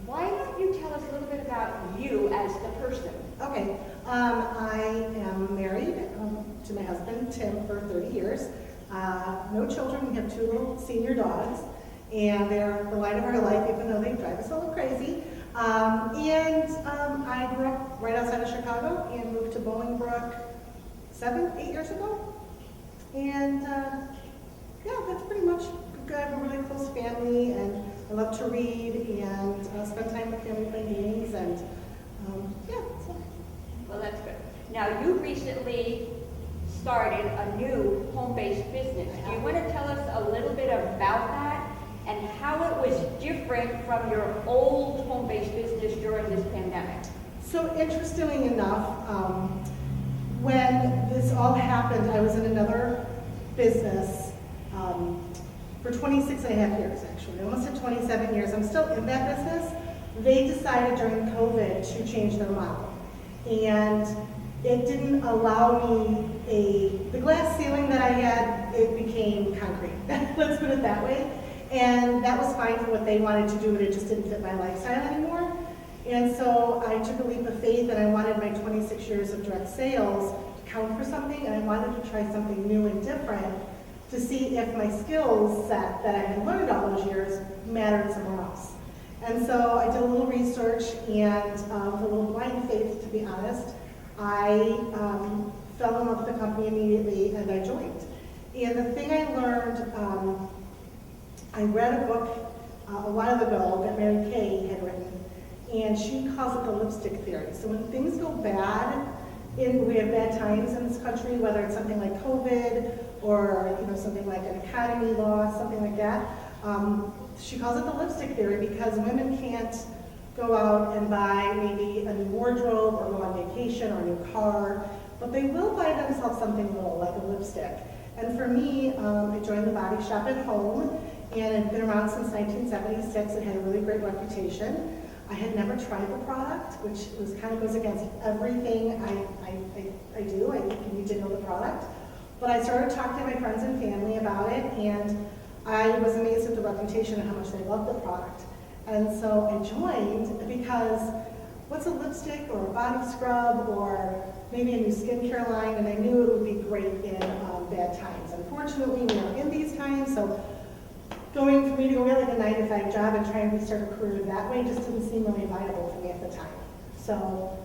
Why don't you tell us a little bit about you as the person? Okay, I am married to my husband, Tim, for 30 years. No children. We have 2 little senior dogs. And they're the light of our life, even though they drive us a little crazy. I grew up right outside of Chicago and moved to Bolingbrook 8 years ago. And yeah, that's pretty much good. I have a really close family, and I love to read and spend time with family playing games, and yeah. So. Well, that's good. Now, you recently started a new home-based business. Do you want to tell us a little bit about that and how it was different from your old home-based business during this pandemic? So interestingly enough, when this all happened, I was in another business for 26 and a half years, actually. I almost hit 27 years. I'm still in that business. They decided during COVID to change their model. And it didn't allow me the glass ceiling that I had, it became concrete. Let's put it that way. And that was fine for what they wanted to do, but it just didn't fit my lifestyle anymore. And so I took a leap of faith, and I wanted my 26 years of direct sales to count for something, and I wanted to try something new and different to see if my skills set that I had learned all those years mattered somewhere else. And so I did a little research, and with a little blind faith, to be honest, I fell in love with the company immediately, and I joined. And the thing I learned, I read a book a while ago that Mary Kay had written, and she calls it the lipstick theory. So when things go bad, we have bad times in this country, whether it's something like COVID or something like an economy loss, something like that. She calls it the lipstick theory because women can't go out and buy maybe a new wardrobe or go on vacation or a new car, but they will buy themselves something little like a lipstick. And for me, I joined the Body Shop at home, and it had been around since 1976. It had a really great reputation. I had never tried the product, which kind of goes against everything I do. I need to know the product. But I started talking to my friends and family about it, and I was amazed at the reputation and how much they loved the product. And so I joined because what's a lipstick or a body scrub or maybe a new skincare line, and I knew it would be great in bad times. Unfortunately, we are in these times, so for me to go get like a 9-to-5 job and try and restart a career that way just didn't seem really viable for me at the time. So,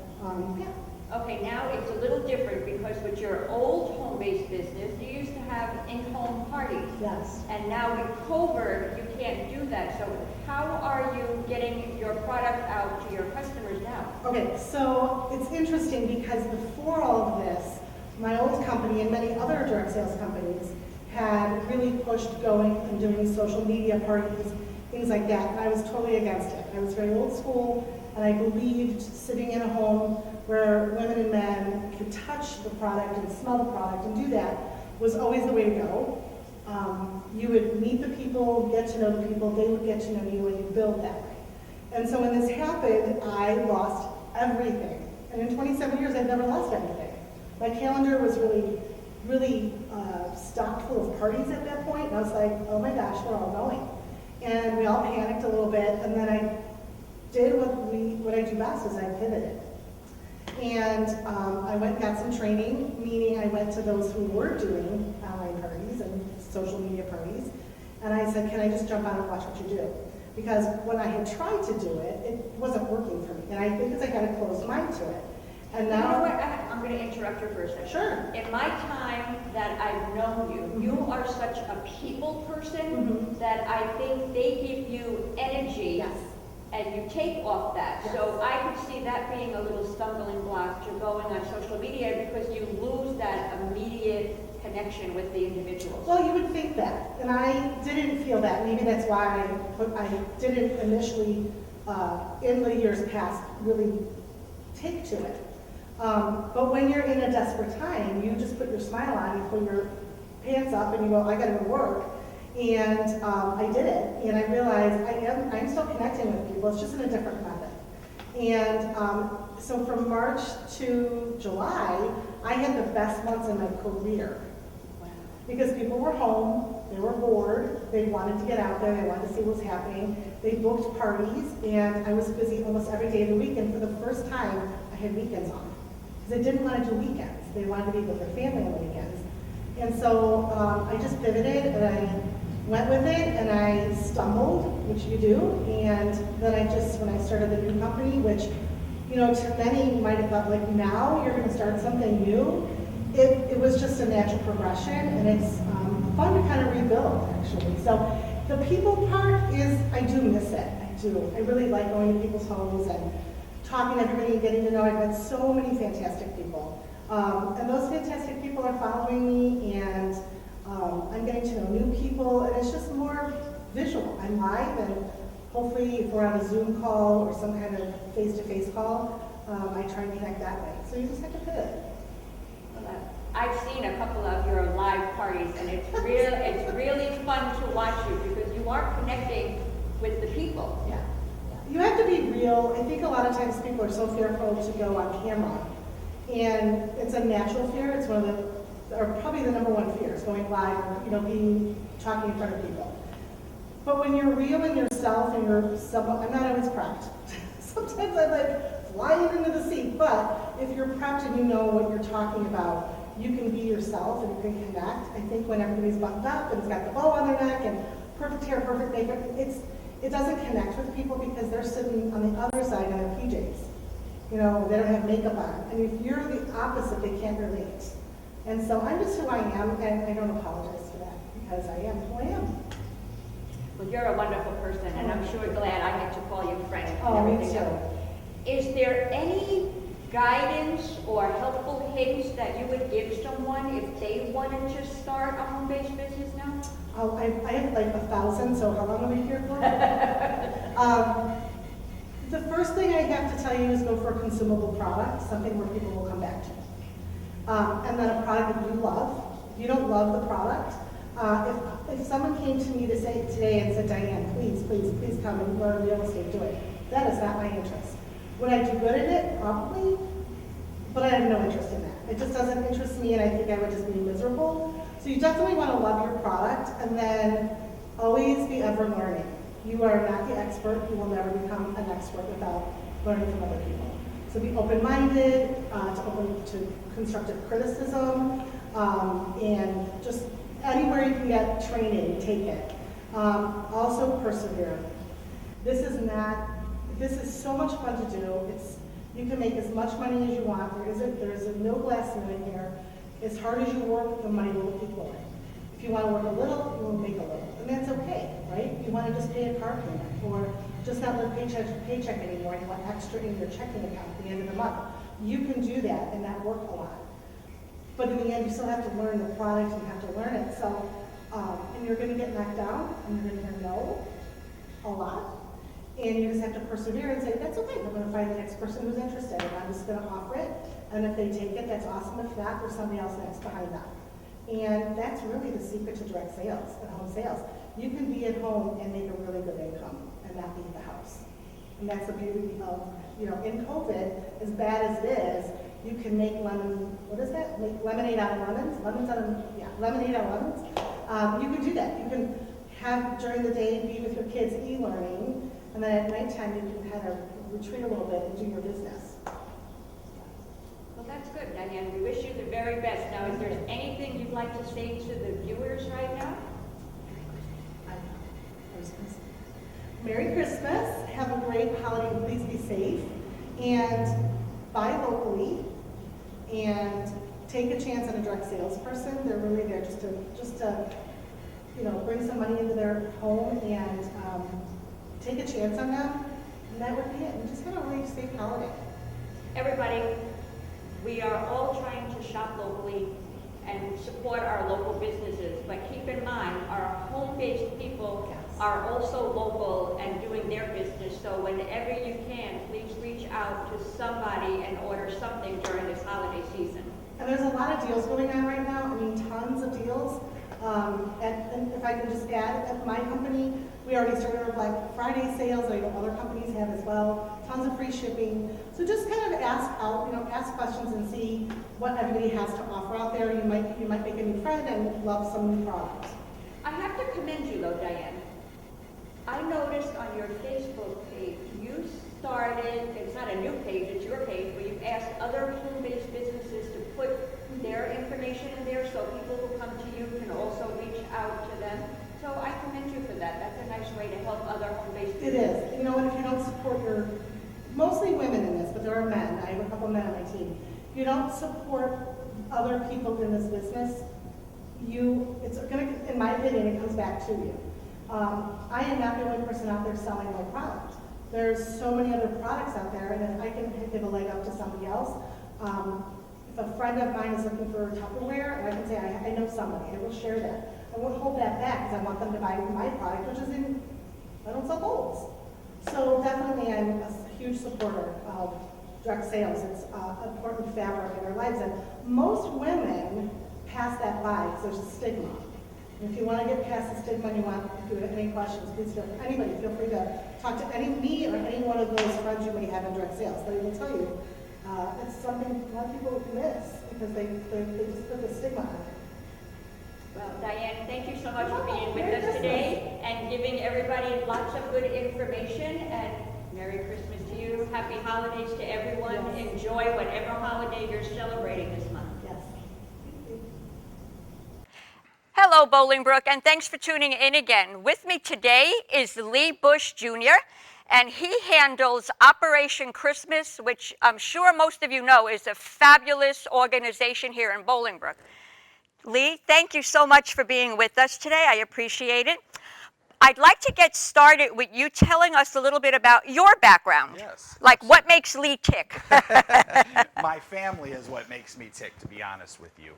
yeah. Okay, now it's a little different because with your old home-based business, you used to have in-home parties. Yes. And now with COVID, you can't do that. So how are you getting your product out to your customers now? Okay, so it's interesting because before all of this, my old company and many other direct sales companies had really pushed going and doing social media parties, things like that, and I was totally against it. I was very old school, and I believed sitting in a home where women and men could touch the product and smell the product and do that was always the way to go. You would meet the people, get to know the people, they would get to know you, and you build that way. And so when this happened, I lost everything. And in 27 years, I've never lost anything. My calendar was really stocked full of parties at that point, and I was like, oh my gosh, we're all going. And we all panicked a little bit, and then I did what I do best, is I pivoted. And I went and got some training, meaning I went to those who were doing online parties and social media parties, and I said, can I just jump on and watch what you do? Because when I had tried to do it, it wasn't working for me, and I think because I had a closed mind to it. And now, you know what? I'm going to interrupt you for a second. Sure. In my time that I've known you, you are such a people person that I think they give you energy. Yes. And you take off that. Yes. So I could see that being a little stumbling block to going on social media because you lose that immediate connection with the individuals. well, you would think that, and I didn't feel that. Maybe that's why I didn't initially, in the years past, really take to it. But when you're in a desperate time, you just put your smile on, you pull your pants up, and you go, I gotta go work. And I did it, and I realized I'm still connecting with people, it's just in a different method. And so from March to July, I had the best months in my career. Because people were home, they were bored, they wanted to get out there, they wanted to see what was happening. They booked parties, and I was busy almost every day of the week, and for the first time, I had weekends on. Because they didn't want to do weekends, they wanted to be with their family on the weekends. And so I just pivoted, and I went with it and I stumbled, which you do, and then when I started the new company, which, you know, to many might have thought like now you're gonna start something new, it was just a natural progression, and it's fun to kind of rebuild actually. So the people part is, I do miss it, I do. I really like going to people's homes and talking to everybody and getting to know. I've met so many fantastic people. And those fantastic people are following me, and I'm getting to know new people, and it's just more visual. I'm live, and hopefully if we're on a Zoom call or some kind of face-to-face call, I try and connect that way. So you just have to pivot. I've seen a couple of your live parties, and it's really fun to watch you because you are connecting with the people. Yeah. You have to be real. I think a lot of times people are so fearful to go on camera, and it's a natural fear. It's one of the, or probably the number one fear, is going live, or, you know, talking in front of people. But when you're real in yourself and you're someone, I'm not always prepped. Sometimes I'm like flying into the seat, but if you're prepped and you know what you're talking about, you can be yourself and you can connect. I think when everybody's buttoned up and it's got the bow on their neck and perfect hair, perfect makeup, it doesn't connect with people because they're sitting on the other side in their PJs. You know, they don't have makeup on. And if you're the opposite, they can't relate. And so I'm just who I am, and I don't apologize for that because I am who I am. Well, you're a wonderful person, and I'm sure glad I get to call you friend and Oh, me everything too. else. Is there any guidance or helpful hints that you would give someone if they wanted to start a home-based business now? Oh, I have like 1,000, so how long are we here for? The first thing I have to tell you is go for a consumable product, something where people will come back to. And then a product that you love. If you don't love the product, if someone came to me today and said, Diane, please come and learn real estate, do it. That is not my interest. Would I do good at it? Probably, but I have no interest in that. It just doesn't interest me, and I think I would just be miserable. So you definitely want to love your product, and then always be ever learning. You are not the expert. You will never become an expert without learning from other people. So be open-minded, open to constructive criticism, and just anywhere you can get training, take it. Also persevere. This is so much fun to do. You can make as much money as you want. There is no glass ceiling here. As hard as you work, the money will keep flowing. If you want to work a little, you will make a little. And that's okay, right? You want to just pay a car payment, or just not live paycheck to paycheck anymore, and you want extra in your checking account at the end of the month. You can do that and not work a lot. But in the end, you still have to learn the product, and you have to learn it. So, and you're going to get knocked down, and you're going to hear no a lot. And you just have to persevere and say, that's okay, I'm going to find the next person who's interested, and I'm just going to offer it. And if they take it, that's awesome. If not, there's somebody else next behind them. And that's really the secret to direct sales and home sales. You can be at home and make a really good income and not leave the house. And that's the beauty of, in COVID, as bad as it is, you can make Make lemonade out of lemons? Lemonade out of lemons. You can do that. You can have, during the day, be with your kids e-learning, and then at nighttime, you can kind of retreat a little bit and do your business. Well, that's good, Diane. We wish you the very best. Now, is there anything you'd like to say to the viewers right now? Merry Christmas. Have a great holiday. Please be safe. And buy locally. And take a chance on a direct salesperson. They're really there just to bring some money into their home and take a chance on them. And that would be it. And just have a really safe holiday. Everybody, we are all trying to shop locally and support our local businesses, but keep in mind, our home-based people are also local and doing their business, so whenever you can, please reach out to somebody and order something during this holiday season. And there's a lot of deals going on right now. I mean, tons of deals. And if I can just add, at my company, we already started our Black Friday sales. I know other companies have as well. Tons of free shipping. So just kind of ask questions and see what everybody has to offer out there. You might make a new friend and love some new products. I have to commend you though, Diane. I noticed on your Facebook page, you started, it's not a new page, it's your page, but you've asked other home-based businesses to put their information in there so people who come to you can also reach out to them. So I If you don't support other people in this business, it's gonna, in my opinion, it comes back to you. I am not the only person out there selling my product. There's so many other products out there, and if I can give a leg up to somebody else, if a friend of mine is looking for Tupperware, and I can say, I know somebody, I will share that. I won't hold that back, because I want them to buy my product, which is I don't sell bowls. So definitely, I'm a huge supporter of direct sales. It's an important fabric in our lives, and most women pass that by because there's a stigma. And if you want to get past the stigma and you want, if you have any questions, please feel, anybody feel free to talk to me or any one of those friends you may have in direct sales. They will tell you it's something a lot of people miss because they just put the stigma on it. Well, Diane, thank you so much for being with us today and giving everybody lots of good information, and Merry Christmas to you. Happy holidays to everyone. Yes. Enjoy whatever holiday you're celebrating this month. Yes. Hello, Bolingbrook, and thanks for tuning in again. With me today is Lee Bush Jr., and he handles Operation Christmas, which I'm sure most of you know is a fabulous organization here in Bolingbrook. Lee, thank you so much for being with us today. I appreciate it. I'd like to get started with you telling us a little bit about your background. Yes. Like what makes Lee tick? My family is what makes me tick, to be honest with you.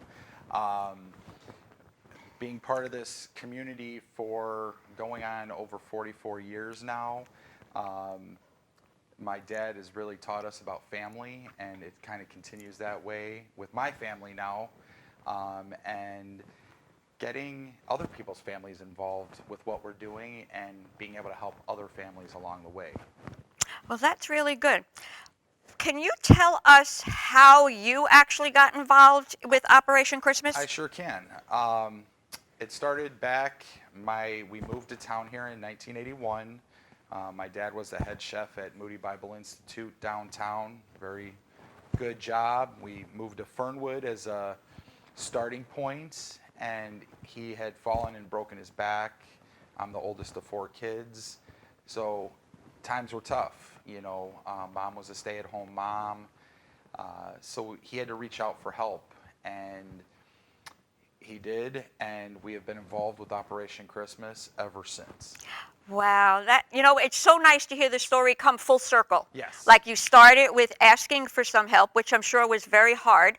Being part of this community for going on over 44 years now, my dad has really taught us about family, and it kind of continues that way with my family now. And getting other people's families involved with what we're doing and being able to help other families along the way. Well, that's really good. Can you tell us how you actually got involved with Operation Christmas? I sure can. It started back, we moved to town here in 1981. My dad was the head chef at Moody Bible Institute downtown. Very good job. We moved to Fernwood as a starting point, and he had fallen and broken his back. I'm the oldest of 4 kids, so times were tough. You know, mom was a stay-at-home mom, so he had to reach out for help, and he did, and we have been involved with Operation Christmas ever since. Wow, it's so nice to hear the story come full circle. Yes. Like you started with asking for some help, which I'm sure was very hard,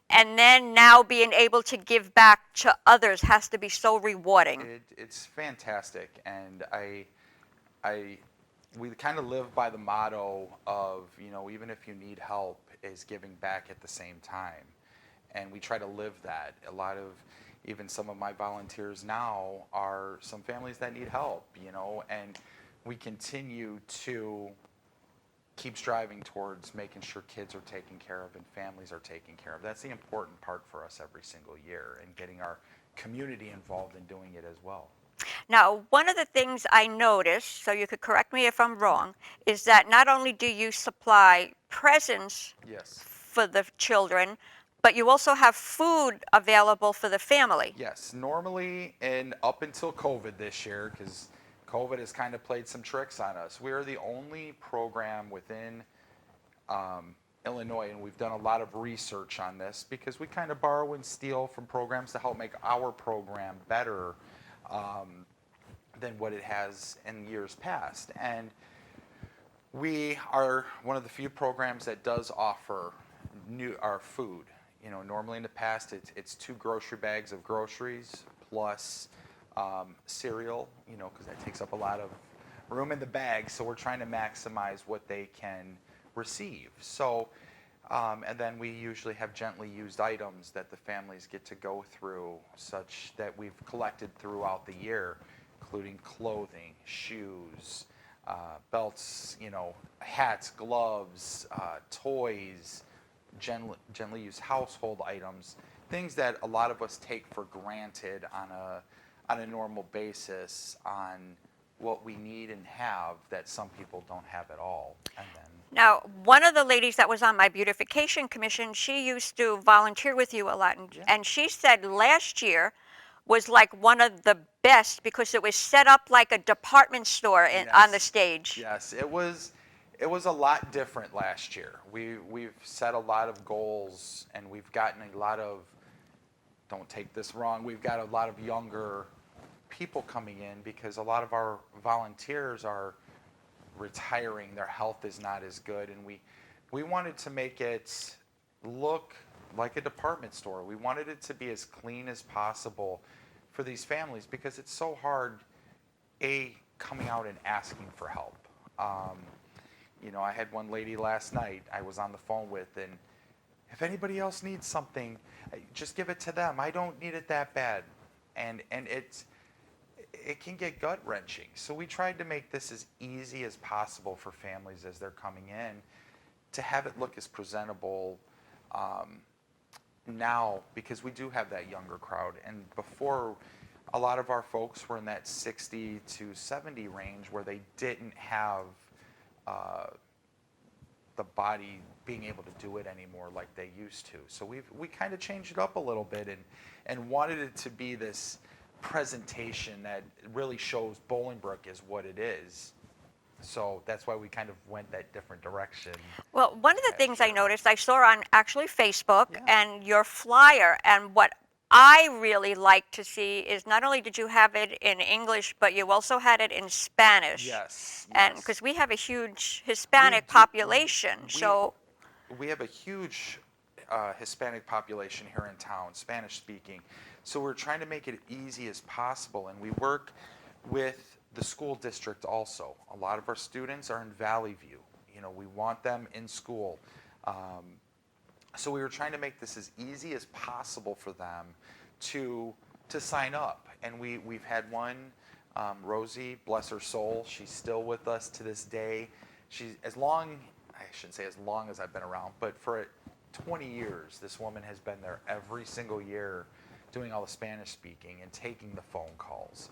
and then now being able to give back to others has to be so rewarding. It's fantastic, and we kind of live by the motto of, even if you need help, is giving back at the same time. And we try to live that. Even some of my volunteers now are some families that need help, and we continue to keep striving towards making sure kids are taken care of and families are taken care of. That's the important part for us every single year, and getting our community involved in doing it as well. Now, one of the things I noticed, so you could correct me if I'm wrong, is that not only do you supply presents Yes. for the children, but you also have food available for the family. Yes, normally, and up until COVID this year, because COVID has kind of played some tricks on us, we are the only program within Illinois, and we've done a lot of research on this because we kind of borrow and steal from programs to help make our program better than what it has in years past. And we are one of the few programs that does offer our food. Normally in the past, it's 2 grocery bags of groceries plus cereal, because that takes up a lot of room in the bag. So we're trying to maximize what they can receive. So, and then we usually have gently used items that the families get to go through, such that we've collected throughout the year, including clothing, shoes, belts, hats, gloves, toys, gently used household items, things that a lot of us take for granted on a normal basis, on what we need and have that some people don't have at all. And then Now, one of the ladies that was on my beautification commission, she used to volunteer with you a lot, and she said last year was like one of the best because it was set up like a department store on the stage. Yes, it was It was a lot different last year. We've set a lot of goals, and we've gotten a lot of, don't take this wrong, we've got a lot of younger people coming in because a lot of our volunteers are retiring. Their health is not as good, and we wanted to make it look like a department store. We wanted it to be as clean as possible for these families because it's so hard, coming out and asking for help. I had one lady last night I was on the phone with, and if anybody else needs something, just give it to them. I don't need it that bad. And it can get gut-wrenching. So we tried to make this as easy as possible for families as they're coming in, to have it look as presentable now, because we do have that younger crowd. And before, a lot of our folks were in that 60 to 70 range where they didn't have the body being able to do it anymore like they used to. So we kind of changed it up a little bit and wanted it to be this presentation that really shows Bolingbrook is what it is. So that's why we kind of went that different direction. Well, one of the things I noticed, I saw on actually Facebook Yeah. and your flyer, and what I really like to see is not only did you have it in English, but you also had it in Spanish. Yes. And yes. because we have a huge Hispanic do- population, we- so We have a huge Hispanic population here in town, Spanish speaking. So we're trying to make it easy as possible, and we work with the school district also. A lot of our students are in Valley View. We want them in school. So we were trying to make this as easy as possible for them to sign up. And we've had one, Rosie, bless her soul, she's still with us to this day. I shouldn't say as long as I've been around, but for 20 years, this woman has been there every single year doing all the Spanish speaking and taking the phone calls.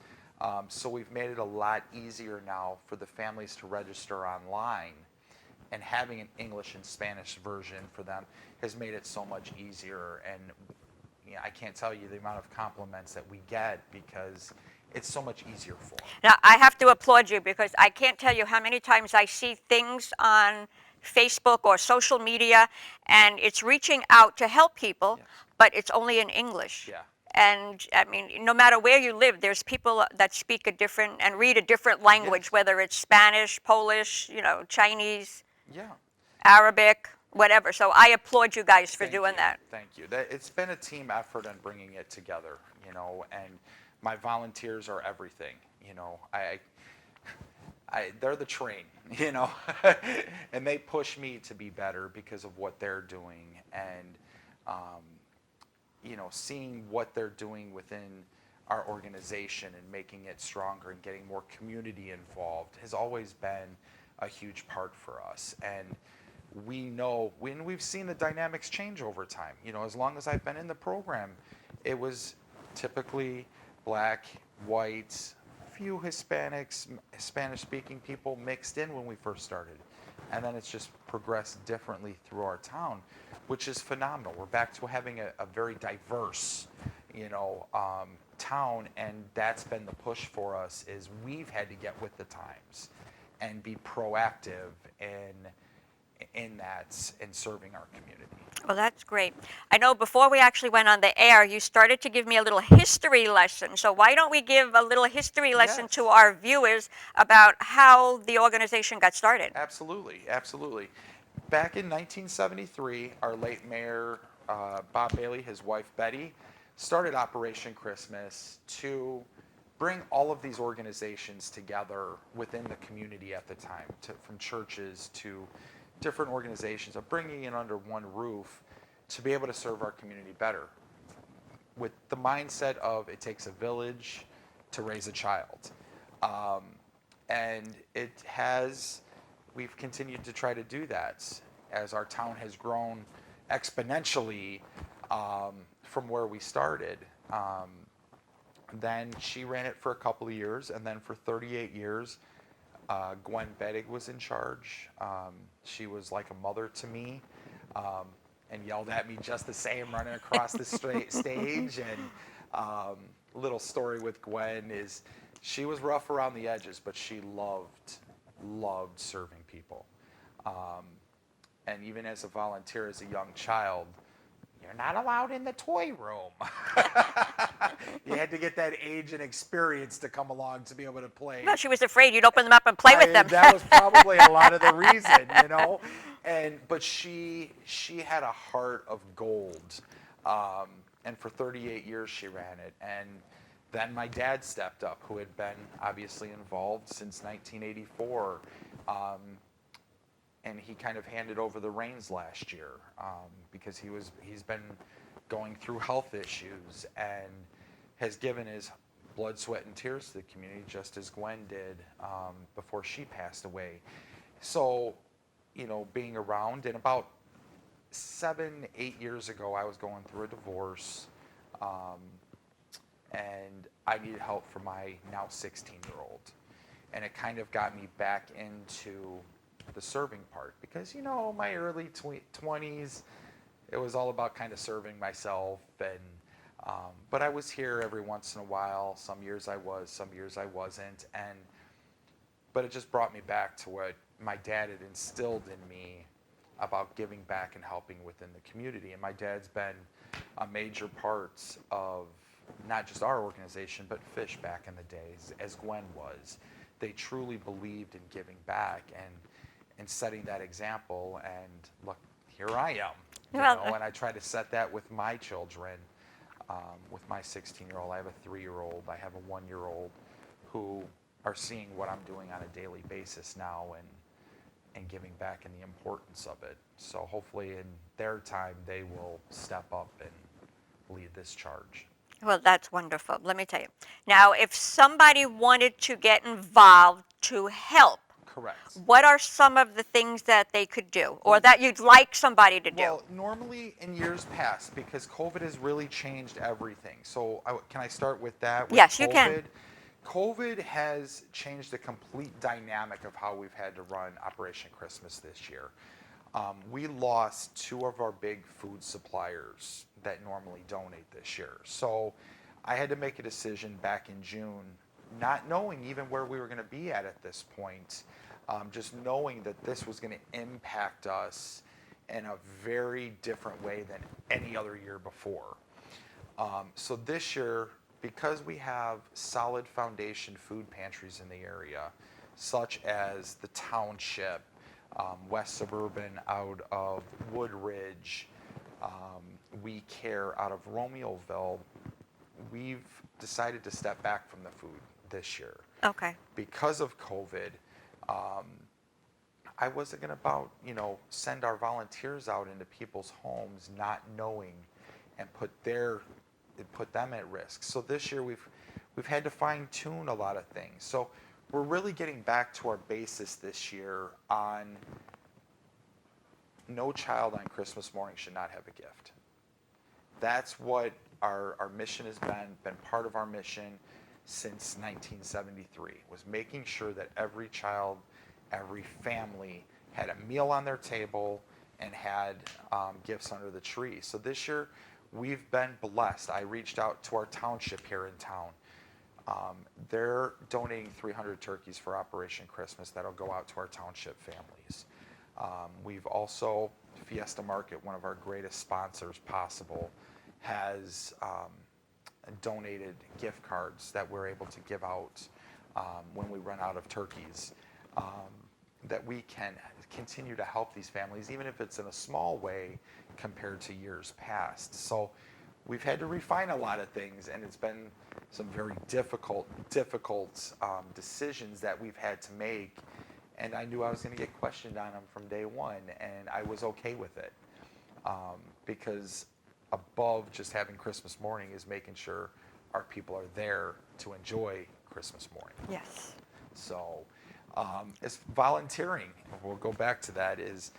So we've made it a lot easier now for the families to register online, and having an English and Spanish version for them has made it so much easier. And I can't tell you the amount of compliments that we get because it's so much easier for them. now I have to applaud you because I can't tell you how many times I see things on Facebook or social media, and it's reaching out to help people, Yes. but it's only in English. Yeah. And I mean, no matter where you live, there's people that speak a different and read a different language, Yes. whether it's Spanish, Polish, Chinese, Yeah. Arabic, whatever. So I applaud you guys for Thank doing you. that. Thank you. It's been a team effort on bringing it together, and my volunteers are everything. They're the train, and they push me to be better because of what they're doing. And, seeing what they're doing within our organization and making it stronger and getting more community involved has always been a huge part for us. And we know, when we've seen the dynamics change over time, as long as I've been in the program, it was typically black, white, few Hispanics, Spanish-speaking people mixed in when we first started. And then it's just progressed differently through our town, which is phenomenal. We're back to having a very diverse, town, and that's been the push for us, is we've had to get with the times and be proactive in that, in serving our community. Well, that's great. I know before we actually went on the air, you started to give me a little history lesson. So why don't we give a little history lesson Yes. to our viewers about how the organization got started? Absolutely, absolutely. Back in 1973, our late mayor, Bob Bailey, his wife Betty, started Operation Christmas to bring all of these organizations together within the community at the time, from churches to different organizations, of bringing it under one roof to be able to serve our community better, with the mindset of it takes a village to raise a child. And we've continued to try to do that as our town has grown exponentially from where we started. Then she ran it for a couple of years, and then for 38 years, Gwen Bettig was in charge. She was like a mother to me, and yelled at me just the same running across the stage. And little story with Gwen is she was rough around the edges, but she loved serving people. And even as a volunteer, as a young child, you're not allowed in the toy room. You had to get that age and experience to come along to be able to play. Well, she was afraid you'd open them up and play with them. That was probably a lot of the reason, you know. But she had a heart of gold, and for 38 years she ran it. And then my dad stepped up, who had been obviously involved since 1984. And he kind of handed over the reins last year because he's been going through health issues and has given his blood, sweat, and tears to the community, just as Gwen did before she passed away. So, you know, being around, and about 7-8 years ago, I was going through a divorce, and I needed help for my now 16-year-old. And it kind of got me back into the serving part, because, you know, my early 20s, it was all about kind of serving myself, and but I was here every once in a while. Some years I was, some years I wasn't, but it just brought me back to what my dad had instilled in me about giving back and helping within the community. And my dad's been a major part of not just our organization, but Fish back in the days, as Gwen was. They truly believed in giving back and setting that example. And look, here I am, you know, and I try to set that with my children. With my 16-year-old, I have a 3-year-old, I have a 1-year-old, who are seeing what I'm doing on a daily basis now, and giving back and the importance of it. So hopefully in their time, they will step up and lead this charge. Well, that's wonderful. Let me tell you. Now, if somebody wanted to get involved to help, Correct. what are some of the things that they could do, or that you'd like somebody to do? Well, normally in years past, because COVID has really changed everything. So can I start with that? With Yes, COVID? you can. COVID has changed the complete dynamic of how we've had to run Operation Christmas this year. We lost 2 of our big food suppliers that normally donate this year. So I had to make a decision back in June, not knowing even where we were going to be at this point, just knowing that this was going to impact us in a very different way than any other year before. So this year, because we have solid foundation food pantries in the area, such as the Township, West Suburban out of Woodridge, We Care out of Romeoville, we've decided to step back from the food this year. Okay. Because of COVID, I wasn't going to send our volunteers out into people's homes not knowing and put them at risk. So this year we've had to fine tune a lot of things. So we're really getting back to our basis this year on no child on Christmas morning should not have a gift. That's what our mission has been part of our mission since 1973, was making sure that every child, every family had a meal on their table and had gifts under the tree. So this year, we've been blessed. I reached out to our township here in town. They're donating 300 turkeys for Operation Christmas that'll go out to our township families. We've also, Fiesta Market, one of our greatest sponsors possible, has donated gift cards that we're able to give out when we run out of turkeys, that we can continue to help these families, even if it's in a small way compared to years past. So we've had to refine a lot of things, and it's been some very difficult decisions that we've had to make. And I knew I was going to get questioned on them from day one, and I was okay with it, because above just having Christmas morning is making sure our people are there to enjoy Christmas morning. Yes. So it's volunteering. We'll go back to that. Is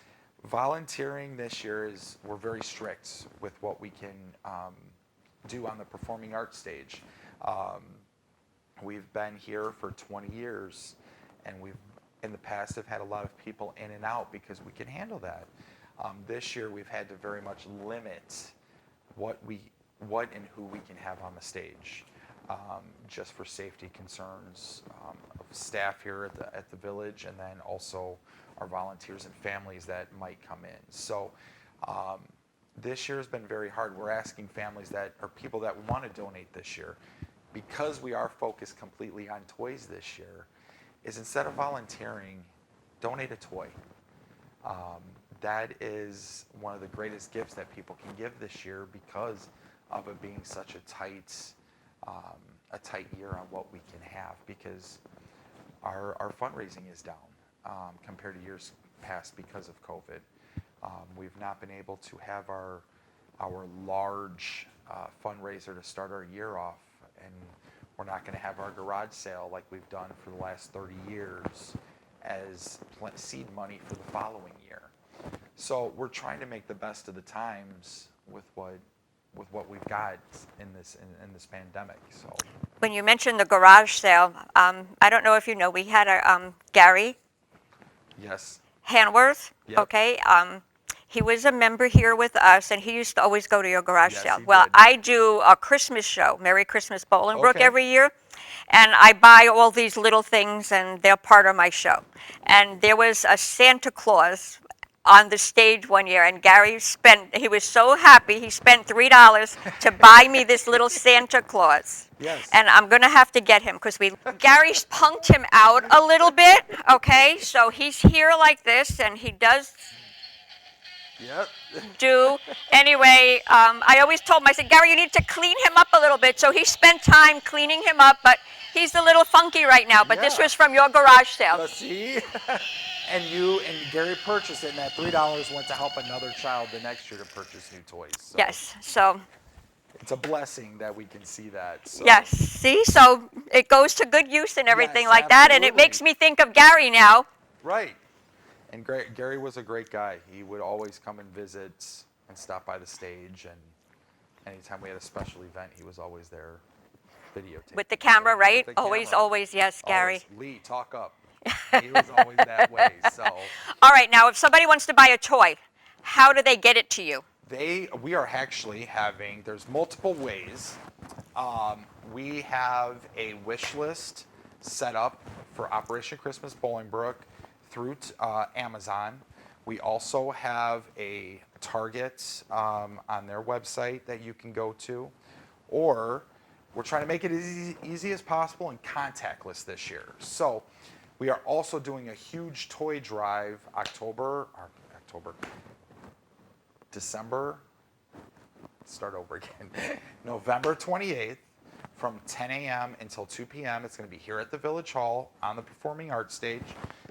volunteering this year we're very strict with what we can do on the performing arts stage. We've been here for 20 years, and we've in the past have had a lot of people in and out because we can handle that. This year we've had to very much limit what and who we can have on the stage, just for safety concerns of staff here at the village, and then also our volunteers and families that might come in. So this year has been very hard. We're asking families that or people that want to donate this year, because we are focused completely on toys this year, is instead of volunteering, donate a toy. That is one of the greatest gifts that people can give this year because of it being such a tight year on what we can have, because our fundraising is down compared to years past because of COVID. We've not been able to have our large fundraiser to start our year off, and we're not going to have our garage sale like we've done for the last 30 years as seed money for the following year. So we're trying to make the best of the times with what we've got in this pandemic. So When you mentioned the garage sale, I don't know if you know, we had a Gary yes, Hanworth, Yep. okay? He was a member here with us, and he used to always go to your garage Yes, sale. he Well, did. I do a Christmas show, Merry Christmas Bolingbrook, Okay. every year, and I buy all these little things, and they're part of my show. And there was a Santa Claus on the stage one year, and he was so happy, he spent $3 to buy me this little Santa Claus. Yes. And I'm going to have to get him because Gary's punked him out a little bit, okay? So he's here like this, and he does yep. anyway, I always told him, I said, Gary, you need to clean him up a little bit. So he spent time cleaning him up, but he's a little funky right now. But this Yeah. was from your garage sale. Let's see. And Gary purchased it, and that $3 went to help another child the next year to purchase new toys. So Yes, so, it's a blessing that we can see that. So. yes, see, so it goes to good use and everything Yes, like that, and it absolutely. makes me think of Gary now. Right. And Gary was a great guy. He would always come and visit and stop by the stage, and anytime we had a special event, he was always there videotaping. With the camera, So, right? with the Always, camera. always, yes, Gary. Always. Lee, talk up. He was always that way. So All right, now if somebody wants to buy a toy, how do they get it to you? we are actually having, there's multiple ways. We have a wish list set up for Operation Christmas Bolingbrook through Amazon. We also have a Target on their website that you can go to, or we're trying to make it as easy as possible and contactless this year. So we are also doing a huge toy drive November 28th from 10 a.m. until 2 p.m. It's going to be here at the Village Hall on the Performing Arts stage.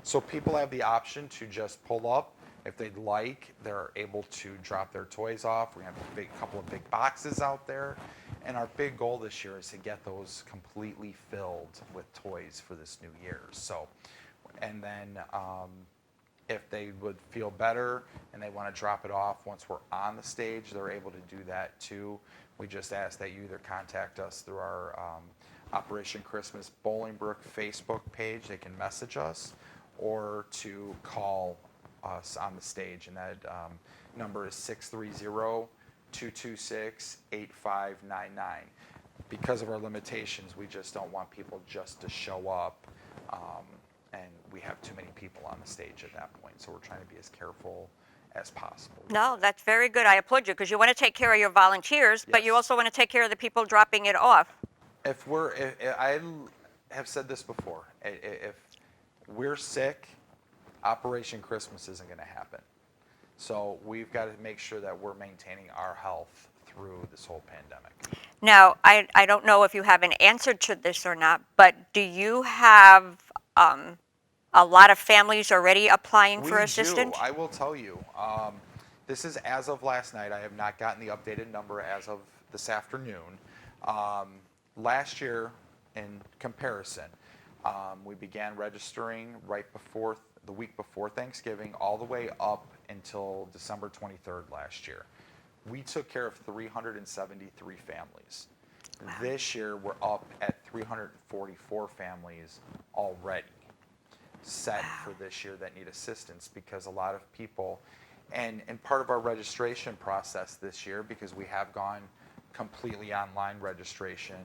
So people have the option to just pull up. If they'd like, they're able to drop their toys off. We have a couple of big boxes out there. And our big goal this year is to get those completely filled with toys for this new year. So, and then if they would feel better and they want to drop it off once we're on the stage, they're able to do that too. We just ask that you either contact us through our Operation Christmas Bolingbrook Facebook page. They can message us, or to call us on the stage, and that number is 630-226-8599. Because of our limitations, we just don't want people just to show up, and we have too many people on the stage at that point. So we're trying to be as careful as possible. No, that's very good. I applaud you because you want to take care of your volunteers, but you Yes. also want to take care of the people dropping it off. If I have said this before, if we're sick, Operation Christmas isn't going to happen. So we've got to make sure that we're maintaining our health through this whole pandemic. Now, I don't know if you have an answer to this or not, but do you have a lot of families already applying for assistance? I will tell you. This is as of last night. I have not gotten the updated number as of this afternoon. Last year, in comparison, we began registering right before the week before Thanksgiving, all the way up until December 23rd last year. We took care of 373 families. Wow. This year, we're up at 344 families already set for this year that need assistance, because a lot of people, and part of our registration process this year, because we have gone completely online registration,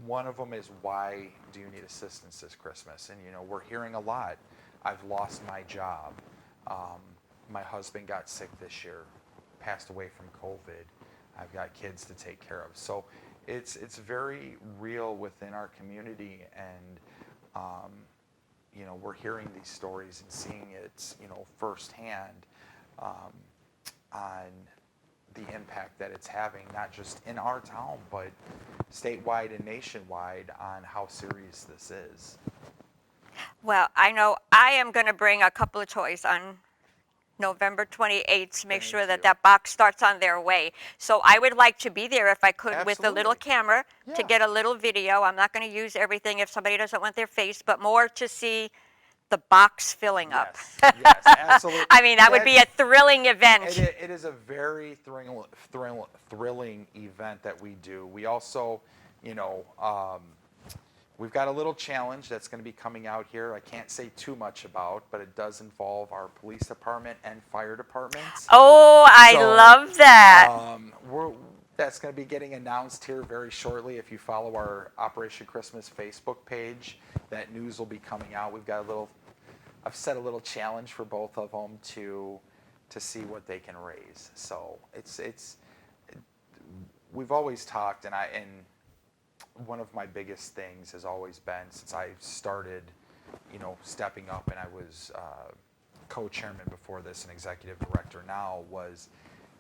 one of them is, why do you need assistance this Christmas? And we're hearing a lot. I've lost my job. My husband got sick this year, passed away from COVID. I've got kids to take care of. So it's very real within our community, and we're hearing these stories and seeing it firsthand on the impact that it's having, not just in our town, but statewide and nationwide, on how serious this is. Well, I know I am going to bring a couple of toys on November 28th to make Thank sure that you. that box starts on their way. So I would like to be there if I could with a little Absolutely. camera to Yeah. get a little video. I'm not going to use everything if somebody doesn't want their face, but more to see the box filling up. Yes, absolutely. I mean, that would be a thrilling event. It is a very thrilling event that we do. We also, we've got a little challenge that's going to be coming out here. I can't say too much about, but it does involve our police department and fire departments. Oh, I So, love that. That's going to be getting announced here very shortly. If you follow our Operation Christmas Facebook page, that news will be coming out. I've set a little challenge for both of them to see what they can raise. So we've always talked, and one of my biggest things has always been, since I started, stepping up, and I was co-chairman before this and executive director now, was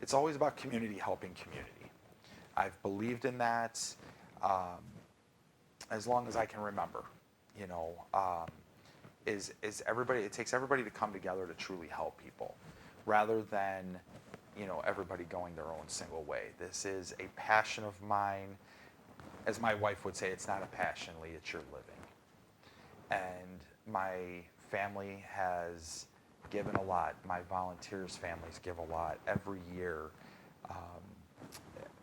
it's always about community helping community. I've believed in that as long as I can remember. Is everybody? It takes everybody to come together to truly help people, rather than everybody going their own single way. This is a passion of mine. As my wife would say, it's not a passion, Lee, it's your living. And my family has given a lot. My volunteers' families give a lot every year.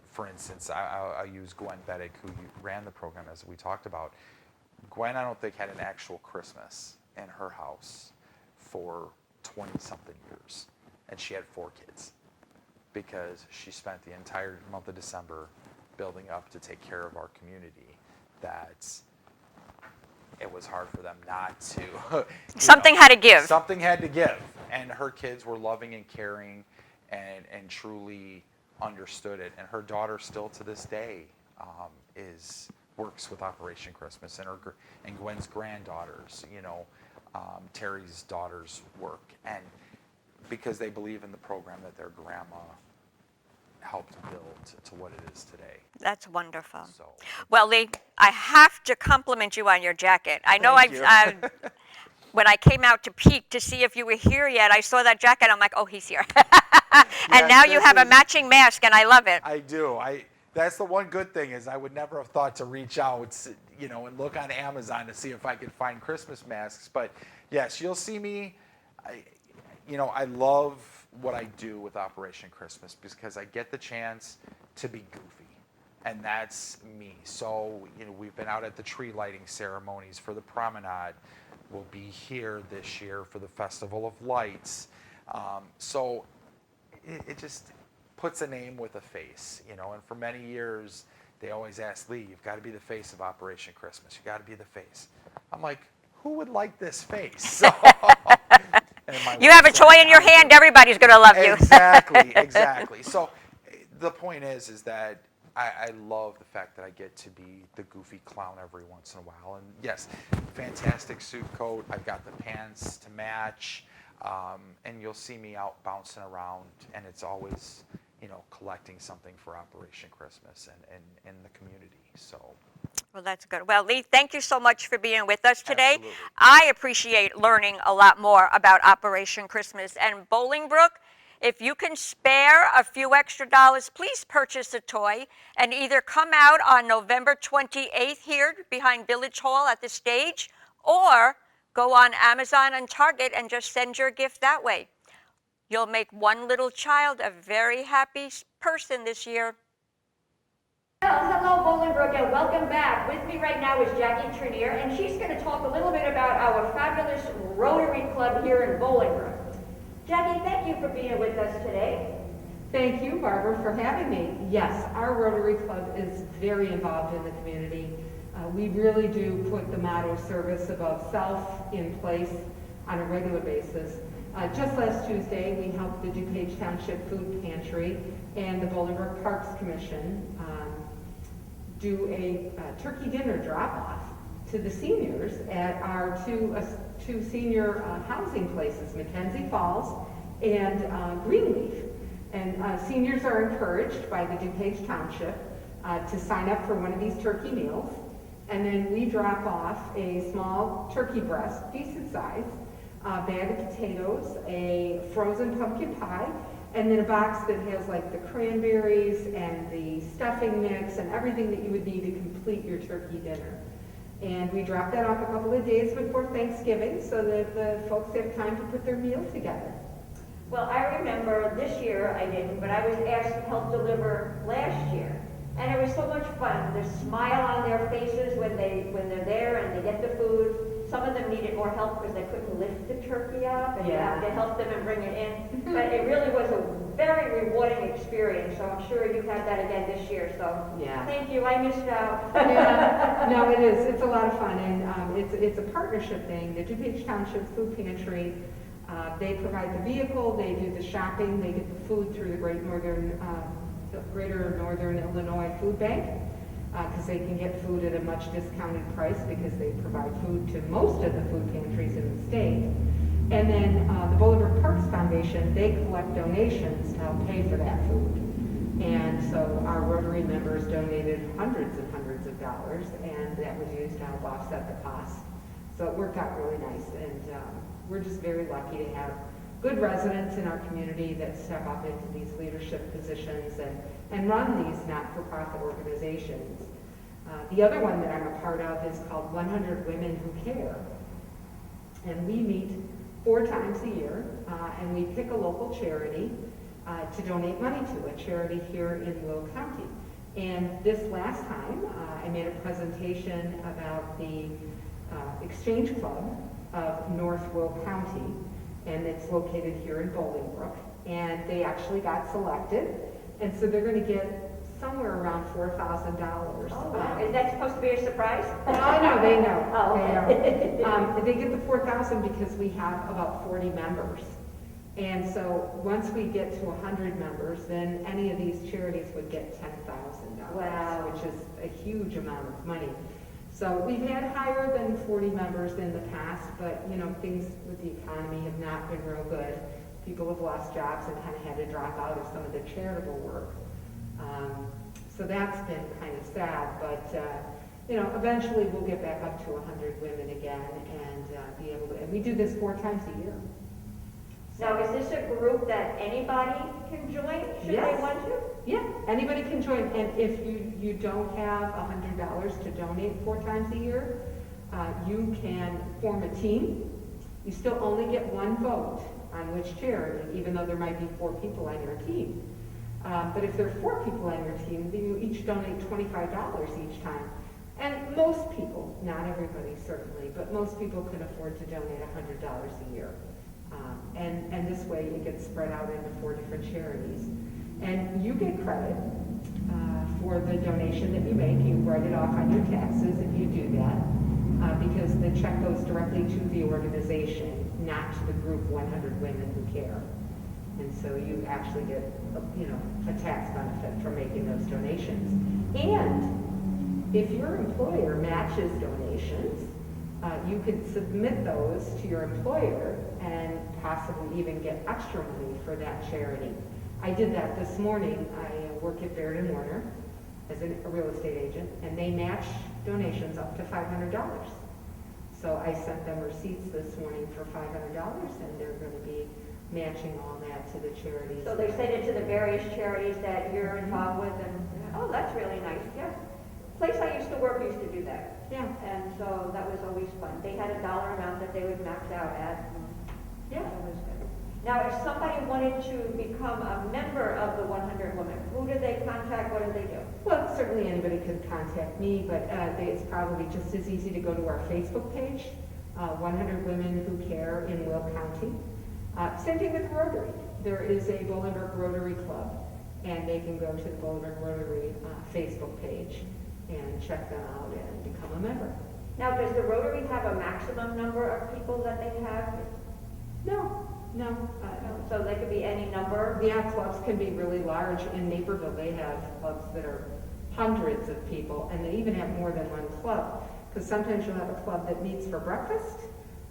For instance, I'll use Gwen Beddick, who ran the program, as we talked about. Gwen, I don't think, had an actual Christmas in her house for 20-something years. And she had 4 kids, because she spent the entire month of December building up to take care of our community, that it was hard for them not to. Something had to give. Something had to give. And her kids were loving and caring and truly understood it. And her daughter, still to this day, works with Operation Christmas, and Gwen's granddaughters, Terry's daughters work. And because they believe in the program that their grandma helped build to what it is today. That's wonderful. So, Well, Lee, I have to compliment you on your jacket. I know Thank you. when I came out to peek to see if you were here yet, I saw that jacket. I'm like, oh, he's here. And Yes, now you this have a is- matching mask, and I love it. I do. That's the one good thing, is I would never have thought to reach out, and look on Amazon to see if I could find Christmas masks. But yes, you'll see me. I love what I do with Operation Christmas, because I get the chance to be goofy, and that's me. So, we've been out at the tree lighting ceremonies for the promenade. We'll be here this year for the Festival of Lights. So it just puts a name with a face, and for many years, they always ask, Lee, you've got to be the face of Operation Christmas. You've got to be the face. I'm like, who would like this face? So, You have a toy in your hand, everybody's going to love you. Exactly. So the point is that I love the fact that I get to be the goofy clown every once in a while. And yes, fantastic suit coat. I've got the pants to match. And you'll see me out bouncing around, and it's always, collecting something for Operation Christmas and in the community. So. Well, that's good. Well, Lee, thank you so much for being with us today. Absolutely. I appreciate learning a lot more about Operation Christmas. And Bolingbrook, if you can spare a few extra dollars, please purchase a toy and either come out on November 28th here behind Village Hall at the stage, or go on Amazon and Target and just send your gift that way. You'll make one little child a very happy person this year. Hello, Bolingbrook, and welcome back. With me right now is Jackie Trenier, and she's going to talk a little bit about our fabulous Rotary Club here in Bolingbrook. Jackie, thank you for being with us today. Thank you, Barbara, for having me. Yes, our Rotary Club is very involved in the community. We really do put the motto service above self in place on a regular basis. Just last Tuesday, we helped the DuPage Township Food Pantry and the Bolingbrook Parks Commission do a turkey dinner drop-off to the seniors at our two senior housing places, Mackenzie Falls and Greenleaf. And seniors are encouraged by the DuPage Township to sign up for one of these turkey meals. And then we drop off a small turkey breast, decent size, a bag of potatoes, a frozen pumpkin pie, and then a box that has like the cranberries and the stuffing mix and everything that you would need to complete your turkey dinner. And we drop that off a couple of days before Thanksgiving so that the folks have time to put their meal together. Well, I remember this year I didn't, but I was asked to help deliver last year. And it was so much fun. The smile on their faces when they're there and they get the food. Some of them needed more help because they couldn't lift the turkey up, and you have to help them and bring it in. But it really was a very rewarding experience. So I'm sure you have that again this year. So thank you. I missed out. No, it is. It's a lot of fun, and it's a partnership thing. The DuPage Township Food Pantry. They provide the vehicle, they do the shopping, they get the food through the Greater Northern Illinois Food Bank, because they can get food at a much discounted price because they provide food to most of the food pantries in the state. And then the Bolingbrook Parks Foundation, they collect donations to help pay for that food. And so our Rotary members donated hundreds and hundreds of dollars, and that was used to help offset the cost. So it worked out really nice, and we're just very lucky to have good residents in our community that step up into these leadership positions and run these not-for-profit organizations. The other one that I'm a part of is called 100 Women Who Care. And we meet 4 times a year, and we pick a local charity to donate money to, a charity here in Will County. And this last time, I made a presentation about the Exchange Club of North Will County, and it's located here in Bolingbrook. And they actually got selected, and so they're going to get somewhere around $4,000. Oh, wow. Is that supposed to be a surprise? No, they know. Oh, okay. They know. They get the $4,000 because we have about 40 members. And so once we get to 100 members, then any of these charities would get $10,000, wow, which is a huge amount of money. So we've had higher than 40 members in the past, but you know, things with the economy have not been real good. People have lost jobs and kind of had to drop out of some of the charitable work. So that's been kind of sad, but you know, eventually we'll get back up to 100 women again and be able to, and we do this 4 times a year. Now, is this a group that anybody can join, should they want to? Yeah, anybody can join, and if you don't have $100 to donate 4 times a year, you can form a team. You still only get 1 vote on which charity, even though there might be 4 people on your team. But if there are 4 people on your team, then you each donate $25 each time. And most people, not everybody certainly, but most people can afford to donate $100 a year. And this way it gets spread out into 4 different charities. And you get credit for the donation that you make. You write it off on your taxes if you do that, because the check goes directly to the organization, not to the group 100 Women Who Care. And so you actually get, a tax benefit for making those donations. And if your employer matches donations, you could submit those to your employer and possibly even get extra money for that charity. I did that this morning. I work at Baird & Warner as a real estate agent, and they match donations up to $500. So I sent them receipts this morning for $500, and they're going to be matching all that to the charities. So they send it to the various charities that you're involved with, and oh, that's really nice. Yeah. Place I used to work used to do that. Yeah. And so that was always fun. They had a dollar amount that they would max out at. Yeah. That was good. Now, if somebody wanted to become a member of the 100 Women, who do they contact? What do they do? Well, certainly anybody can contact me, but it's probably just as easy to go to our Facebook page, 100 Women Who Care in Will County. Same thing with Rotary. there is a Bolingbrook Rotary Club, and they can go to the Bolingbrook Rotary Facebook page and check them out and become a member. Now, does the Rotary have a maximum number of people that they have? No. So they could be any number? Yeah, clubs can be really large. In Naperville, they have clubs that are hundreds of people, and they even have more than one club. Because sometimes you'll have a club that meets for breakfast,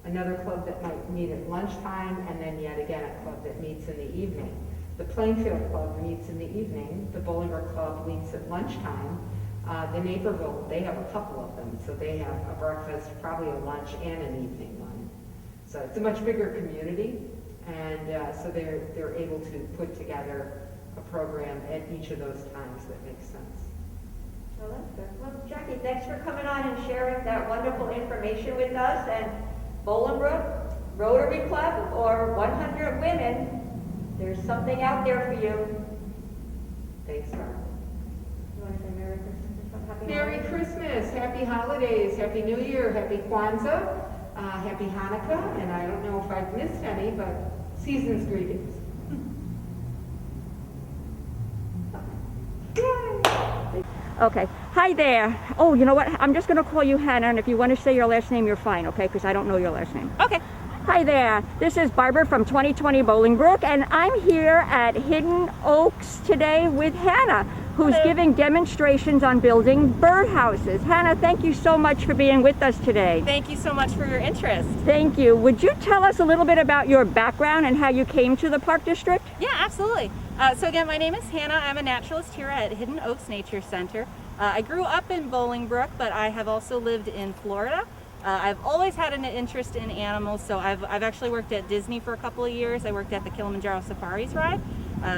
another club that might meet at lunchtime, and then yet again a club that meets in the evening. The Plainfield Club meets in the evening, the Bolingbrook Club meets at lunchtime. The Naperville, they have a couple of them, so they have a breakfast, probably a lunch, and an evening one. So it's a much bigger community, and so they're able to put together a program at each of those times that makes sense. Well, that's good. Well, Jackie, thanks for coming on and sharing that wonderful information with us. And Bolingbrook Rotary Club, or 100 Women, there's something out there for you. Thanks, Mark. You want to say Merry Christmas or something? Happy Merry holidays? Christmas, Happy Holidays, Happy New Year, Happy Kwanzaa, Happy Hanukkah, and I don't know if I've missed any, but season's greetings. Okay. Hi there. Oh, you know what? I'm just going to call you Hannah, and if you want to say your last name, you're fine, okay? Because I don't know your last name. Okay. Hi there. This is Barbara from 2020 Bolingbrook, and I'm here at Hidden Oaks today with Hannah, who's giving demonstrations on building birdhouses. Hannah, thank you so much for being with us today. Thank you so much for your interest. Thank you. Would you tell us a little bit about your background and how you came to the Park District? Yeah, absolutely. So again, my name is Hannah. I'm a naturalist here at Hidden Oaks Nature Center. I grew up in Bolingbrook, but I have also lived in Florida. I've always had an interest in animals, so I've actually worked at Disney for a couple of years. I worked at the Kilimanjaro Safaris ride.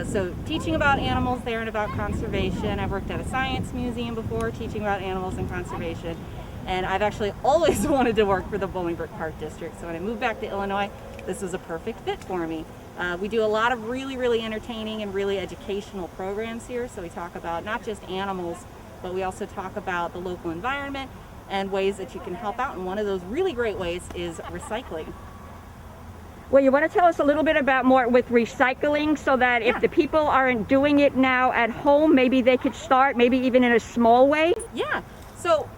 So teaching about animals there and about conservation. I've worked at a science museum before, teaching about animals and conservation. And I've actually always wanted to work for the Bolingbrook Park District. So when I moved back to Illinois, this was a perfect fit for me. We do a lot of really entertaining and really educational programs here. So we talk about not just animals, but we also talk about the local environment and ways that you can help out. And one of those really great ways is recycling. Well, you want to tell us a little bit about more with recycling, so that if the people aren't doing it now at home, maybe they could start, maybe even in a small way? Yeah. So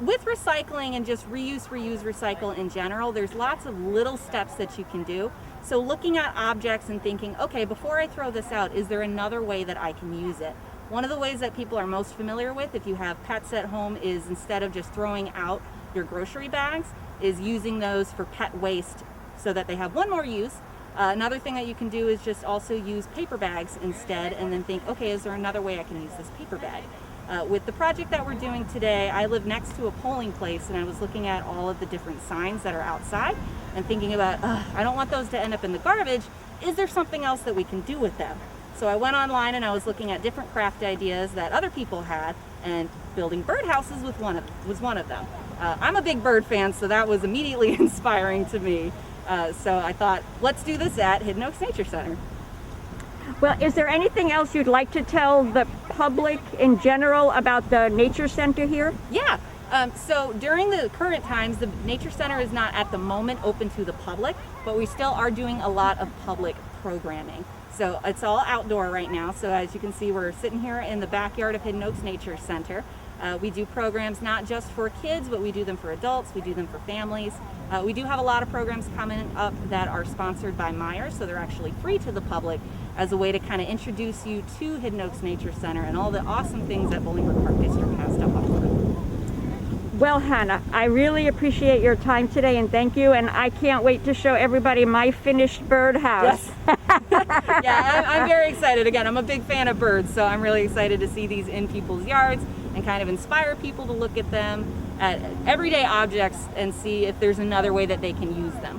with recycling and just reuse, recycle in general, there's lots of little steps that you can do. So looking at objects and thinking, okay, before I throw this out, is there another way that I can use it? One of the ways that people are most familiar with, if you have pets at home, is instead of just throwing out your grocery bags, is using those for pet waste so that they have one more use. Another thing that you can do is just also use paper bags instead, and then think, okay, is there another way I can use this paper bag? With the project that we're doing today, I live next to a polling place, and I was looking at all of the different signs that are outside and thinking about, I don't want those to end up in the garbage. Is there something else that we can do with them? So I went online and I was looking at different craft ideas that other people had, and building birdhouses was one of them. I'm a big bird fan, so that was immediately inspiring to me. So I thought, let's do this at Hidden Oaks Nature Center. Well, is there anything else you'd like to tell the public in general about the Nature Center here? Yeah. So during the current times, the Nature Center is not at the moment open to the public, but we still are doing a lot of public programming. So it's all outdoor right now. So as you can see, we're sitting here in the backyard of Hidden Oaks Nature Center. We do programs not just for kids, but we do them for adults, we do them for families. We do have a lot of programs coming up that are sponsored by Myers, so they're actually free to the public as a way to kind of introduce you to Hidden Oaks Nature Center and all the awesome things that Bolingbrook Park District has to offer. Well, Hannah, I really appreciate your time today, and thank you, and I can't wait to show everybody my finished birdhouse. Yes. Yeah, I'm very excited. Again, I'm a big fan of birds, so I'm really excited to see these in people's yards and kind of inspire people to look at them, at everyday objects, and see if there's another way that they can use them.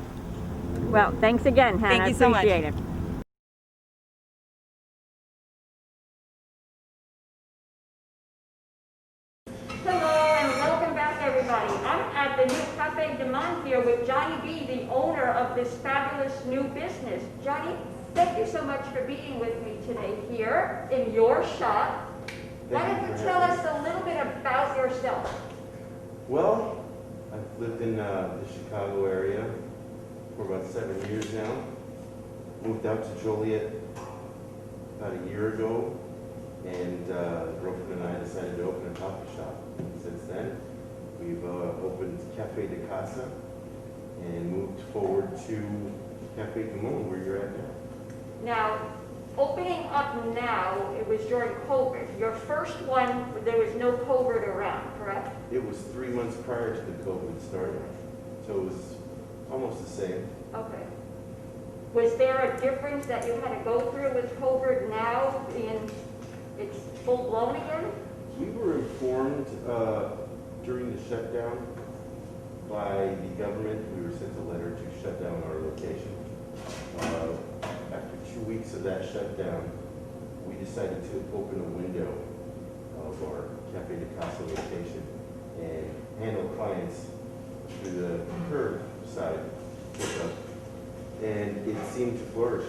Well, thanks again, Hannah. Thank you so much. Appreciate it. Hello and welcome back, everybody. I'm at the new Cafe de Monde here with Johnny B, the owner of this fabulous new business. Johnny, thank you so much for being with me today here in your shop. Why don't you tell us a little bit about yourself? Well, I've lived in the Chicago area for about 7 years now. Moved out to Joliet about a year ago, and girlfriend and I decided to open a coffee shop. And since then, we've opened Cafe de Casa and moved forward to Cafe du Monde, where you're at now. Now, opening up now, it was during COVID. Your first one, there was no COVID around, correct? It was 3 months prior to the COVID started, so it was almost the same. Okay. Was there a difference that you had to go through with COVID now being it's full blown again? We were informed during the shutdown by the government. We were sent a letter to shut down our location. After 2 weeks of that shutdown, we decided to open a window of our Cafe de Casa location and handle clients through the curbside pickup. And it seemed to flourish,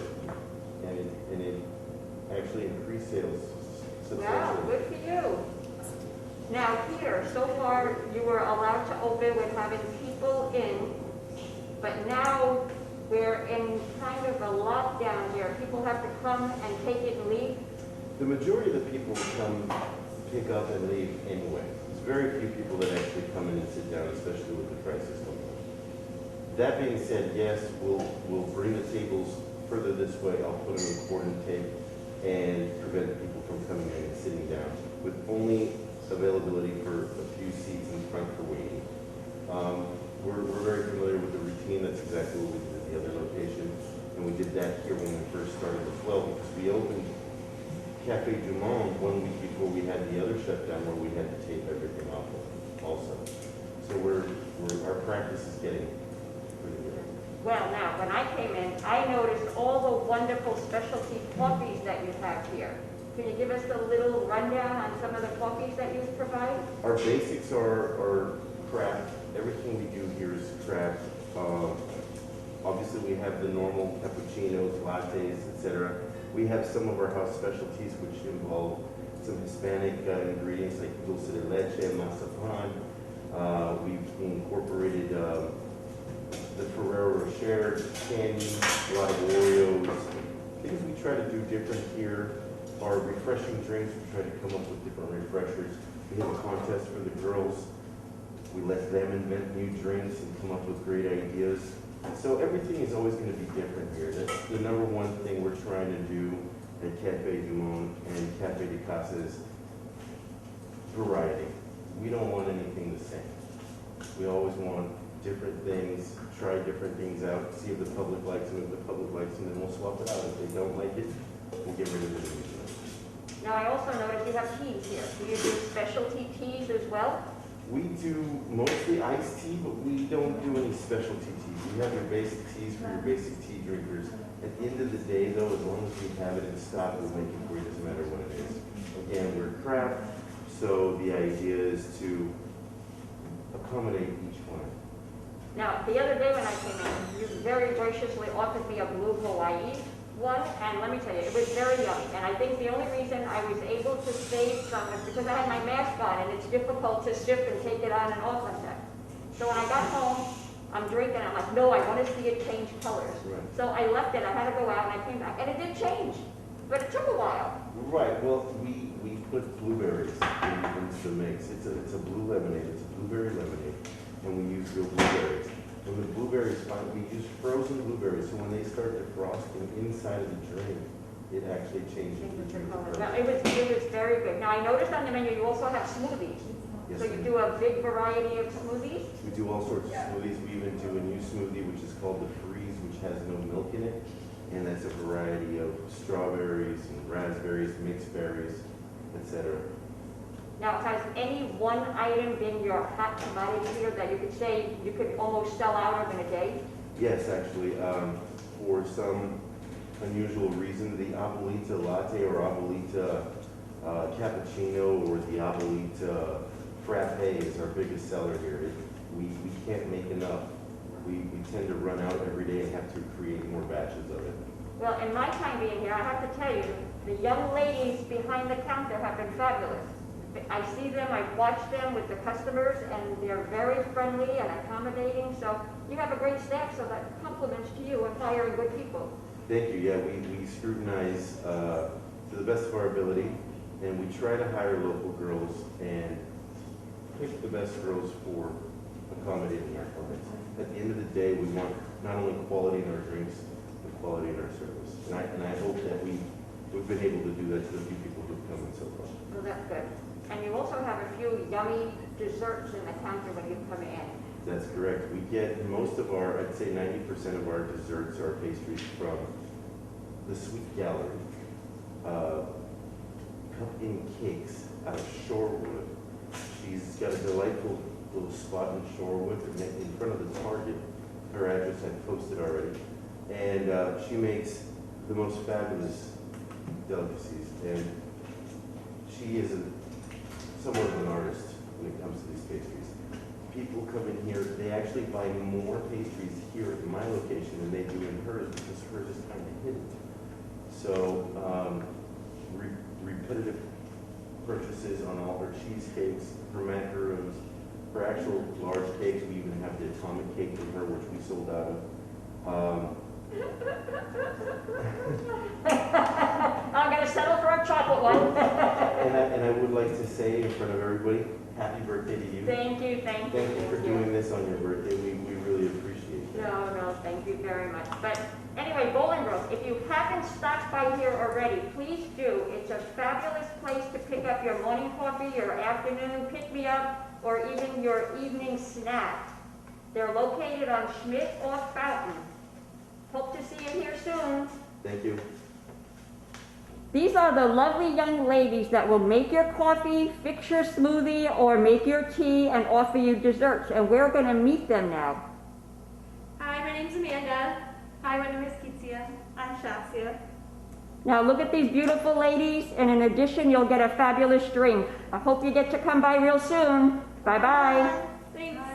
and it actually increased sales substantially. Wow, good for you. Now here, so far you were allowed to open with having people in, but now we're in kind of a lockdown here. People have to come and take it and leave. The majority of the people come pick up and leave anyway. There's very few people that actually come in and sit down, especially with the crisis going on. That being said, yes, we'll bring the tables further this way. I'll put them in cordon tape and prevent people from coming in and sitting down, with only availability for a few seats in front for waiting. We're very familiar with the routine. That's exactly what we did at the other location, and we did that here when we first started as well, because we opened Cafe du Monde 1 week before we had the other shutdown where we had to tape everything off also. So our practice is getting pretty good. Well, now, when I came in, I noticed all the wonderful specialty coffees that you have here. Can you give us a little rundown on some of the coffees that you provide? Our basics are craft. Everything we do here is craft. Obviously, we have the normal cappuccinos, lattes, etc. We have some of our house specialties, which involve some Hispanic ingredients like dulce de leche and mazapan. We've incorporated the Ferrero Rocher candy, a lot of Oreos. Things we try to do different here are refreshing drinks. We try to come up with different refreshers. We have a contest for the girls. We let them invent new drinks and come up with great ideas. So everything is always going to be different here. That's the number one thing we're trying to do at Cafe du Monde and Cafe de Casa is variety. We don't want anything the same. We always want different things, try different things out, see if the public likes them. If the public likes them, then we'll swap it out. If they don't like it, we'll get rid of it immediately. Now, I also noticed you have teas here. Do you do specialty teas as well? We do mostly iced tea, but we don't do any specialty teas. We have your basic teas for your basic tea drinkers. At the end of the day, though, as long as we have it in stock, we'll make it for you. It doesn't matter what it is. Again, we're craft, so the idea is to accommodate each one. Now, the other day when I came in, you very graciously offered me a blue Hawaii one, and let me tell you, it was very yummy. And I think the only reason I was able to save some is because I had my mask on, and it's difficult to sip and take it on and off like that. So when I got home, I'm drinking, I'm like, no, I want to see it change colors. Right. So I left it, I had to go out, and I came back, and it did change. But it took a while. Right, well, we put blueberries into the mix. It's a blue lemonade, it's a blueberry lemonade, and we use real blueberries. When the blueberries, we use frozen blueberries, so when they start defrosting inside of the drink, it actually changes the drink. Now, it was very good. Now, I noticed on the menu you also have smoothies. Yes, So you do a big variety of smoothies? we do all sorts of smoothies. We even do a new smoothie, which is called the Freeze, which has no milk in it. And that's a variety of strawberries and raspberries, mixed berries, etc. Now, has any one item been your hot commodity here that you could say you could almost sell out of in a day? Yes, actually, for some unusual reason, the Abuelita latte or Abuelita cappuccino or the Abuelita frappe is our biggest seller here. We can't make enough. We tend to run out every day and have to create more batches of it. Well, in my time being here, I have to tell you, the young ladies behind the counter have been fabulous. I see them, I've watched them with the customers, and they're very friendly and accommodating. So you have a great staff, so that compliments to you and hiring good people. Thank you. Yeah, we scrutinize to the best of our ability, and we try to hire local girls and pick the best girls for accommodating our clients. At the end of the day, we want not only quality in our drinks, but quality in our service. And I hope that we've been able to do that to the few people who've come in so far. Well, that's good. And you also have a few yummy desserts in the counter when you come in. That's correct. We get most of our, I'd say 90% of our desserts or pastries from the Sweet Gallery. Cut-in cakes out of Shorewood. She's got a delightful little spot in Shorewood in front of the Target. Her address I've posted already. And she makes the most fabulous delicacies. And she is somewhat of an artist when it comes to these pastries. People come in here, they actually buy more pastries here at my location than they do in hers because hers is kind of hidden. So repetitive purchases on all her cheesecakes, her macaroons, her actual large cakes. We even have the atomic cake from her, which we sold out of. I'm going to settle for a chocolate one. and I would like to say in front of everybody, happy birthday to you. Thank you, thank you. Thank you for doing this on your birthday. We really appreciate that. No, thank you very much. But anyway, Bolingbrook, if you haven't stopped by here already, please do. It's a fabulous place to pick up your morning coffee, your afternoon pick-me-up, or even your evening snack. They're located on Schmidt off Fountain. Hope to see you here soon. Thank you. These are the lovely young ladies that will make your coffee, fix your smoothie, or make your tea and offer you desserts. And we're going to meet them now. Hi, my name's Amanda. Hi, my name is Kitsia. I'm Shasia. Now look at these beautiful ladies, and in addition, you'll get a fabulous drink. I hope you get to come by real soon. Bye-bye. Thanks. Bye.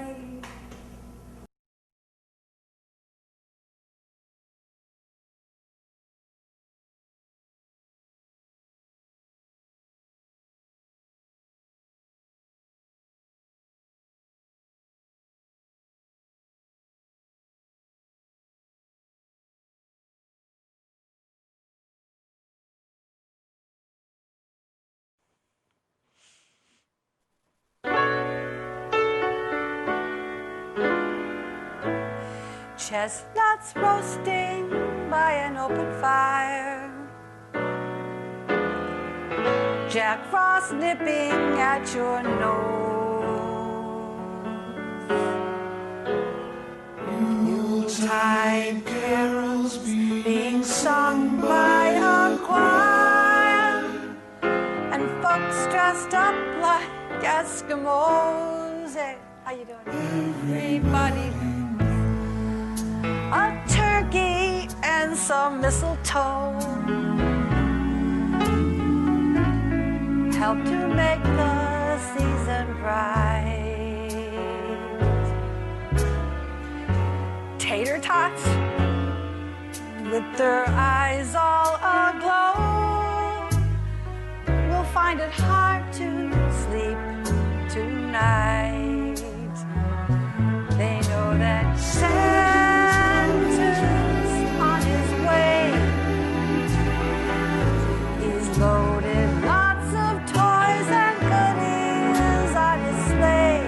Chestnuts roasting by an open fire, Jack Frost nipping at your nose, Yuletide carols being sung by a choir, and folks dressed up like Eskimos. Hey, how you doing? Everybody. A turkey and some mistletoe help to make the season bright. Tater tots with their eyes all aglow will find it hard to sleep tonight. They know that Santa's on his way. He's loaded lots of toys and goodies on his sleigh.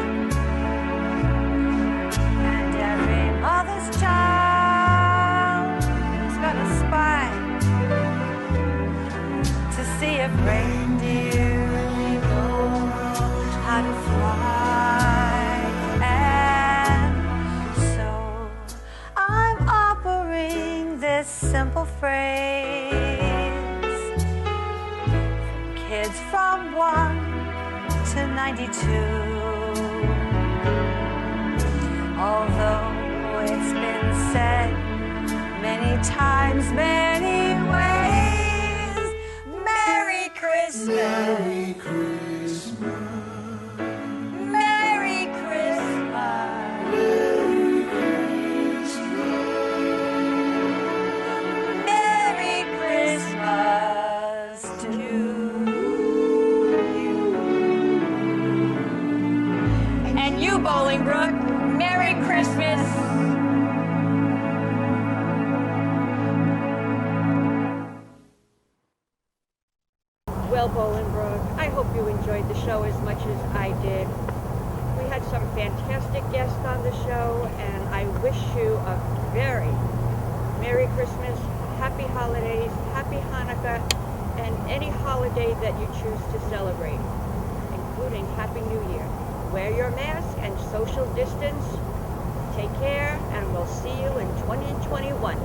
And every mother's child is gonna spy to see if reindeer really know how to fly. This simple phrase from kids from 1 to 92. Although it's been said many times, many ways, Merry Christmas. Merry Christmas. Merry Christmas. Merry Christmas to you. And you, Bolingbrook, Merry Christmas. enjoyed the show as much as I did. We had some fantastic guests on the show, and I wish you a very Merry Christmas, Happy Holidays, Happy Hanukkah, and any holiday that you choose to celebrate, including Happy New Year. Wear your mask and social distance. Take care, and we'll see you in 2021.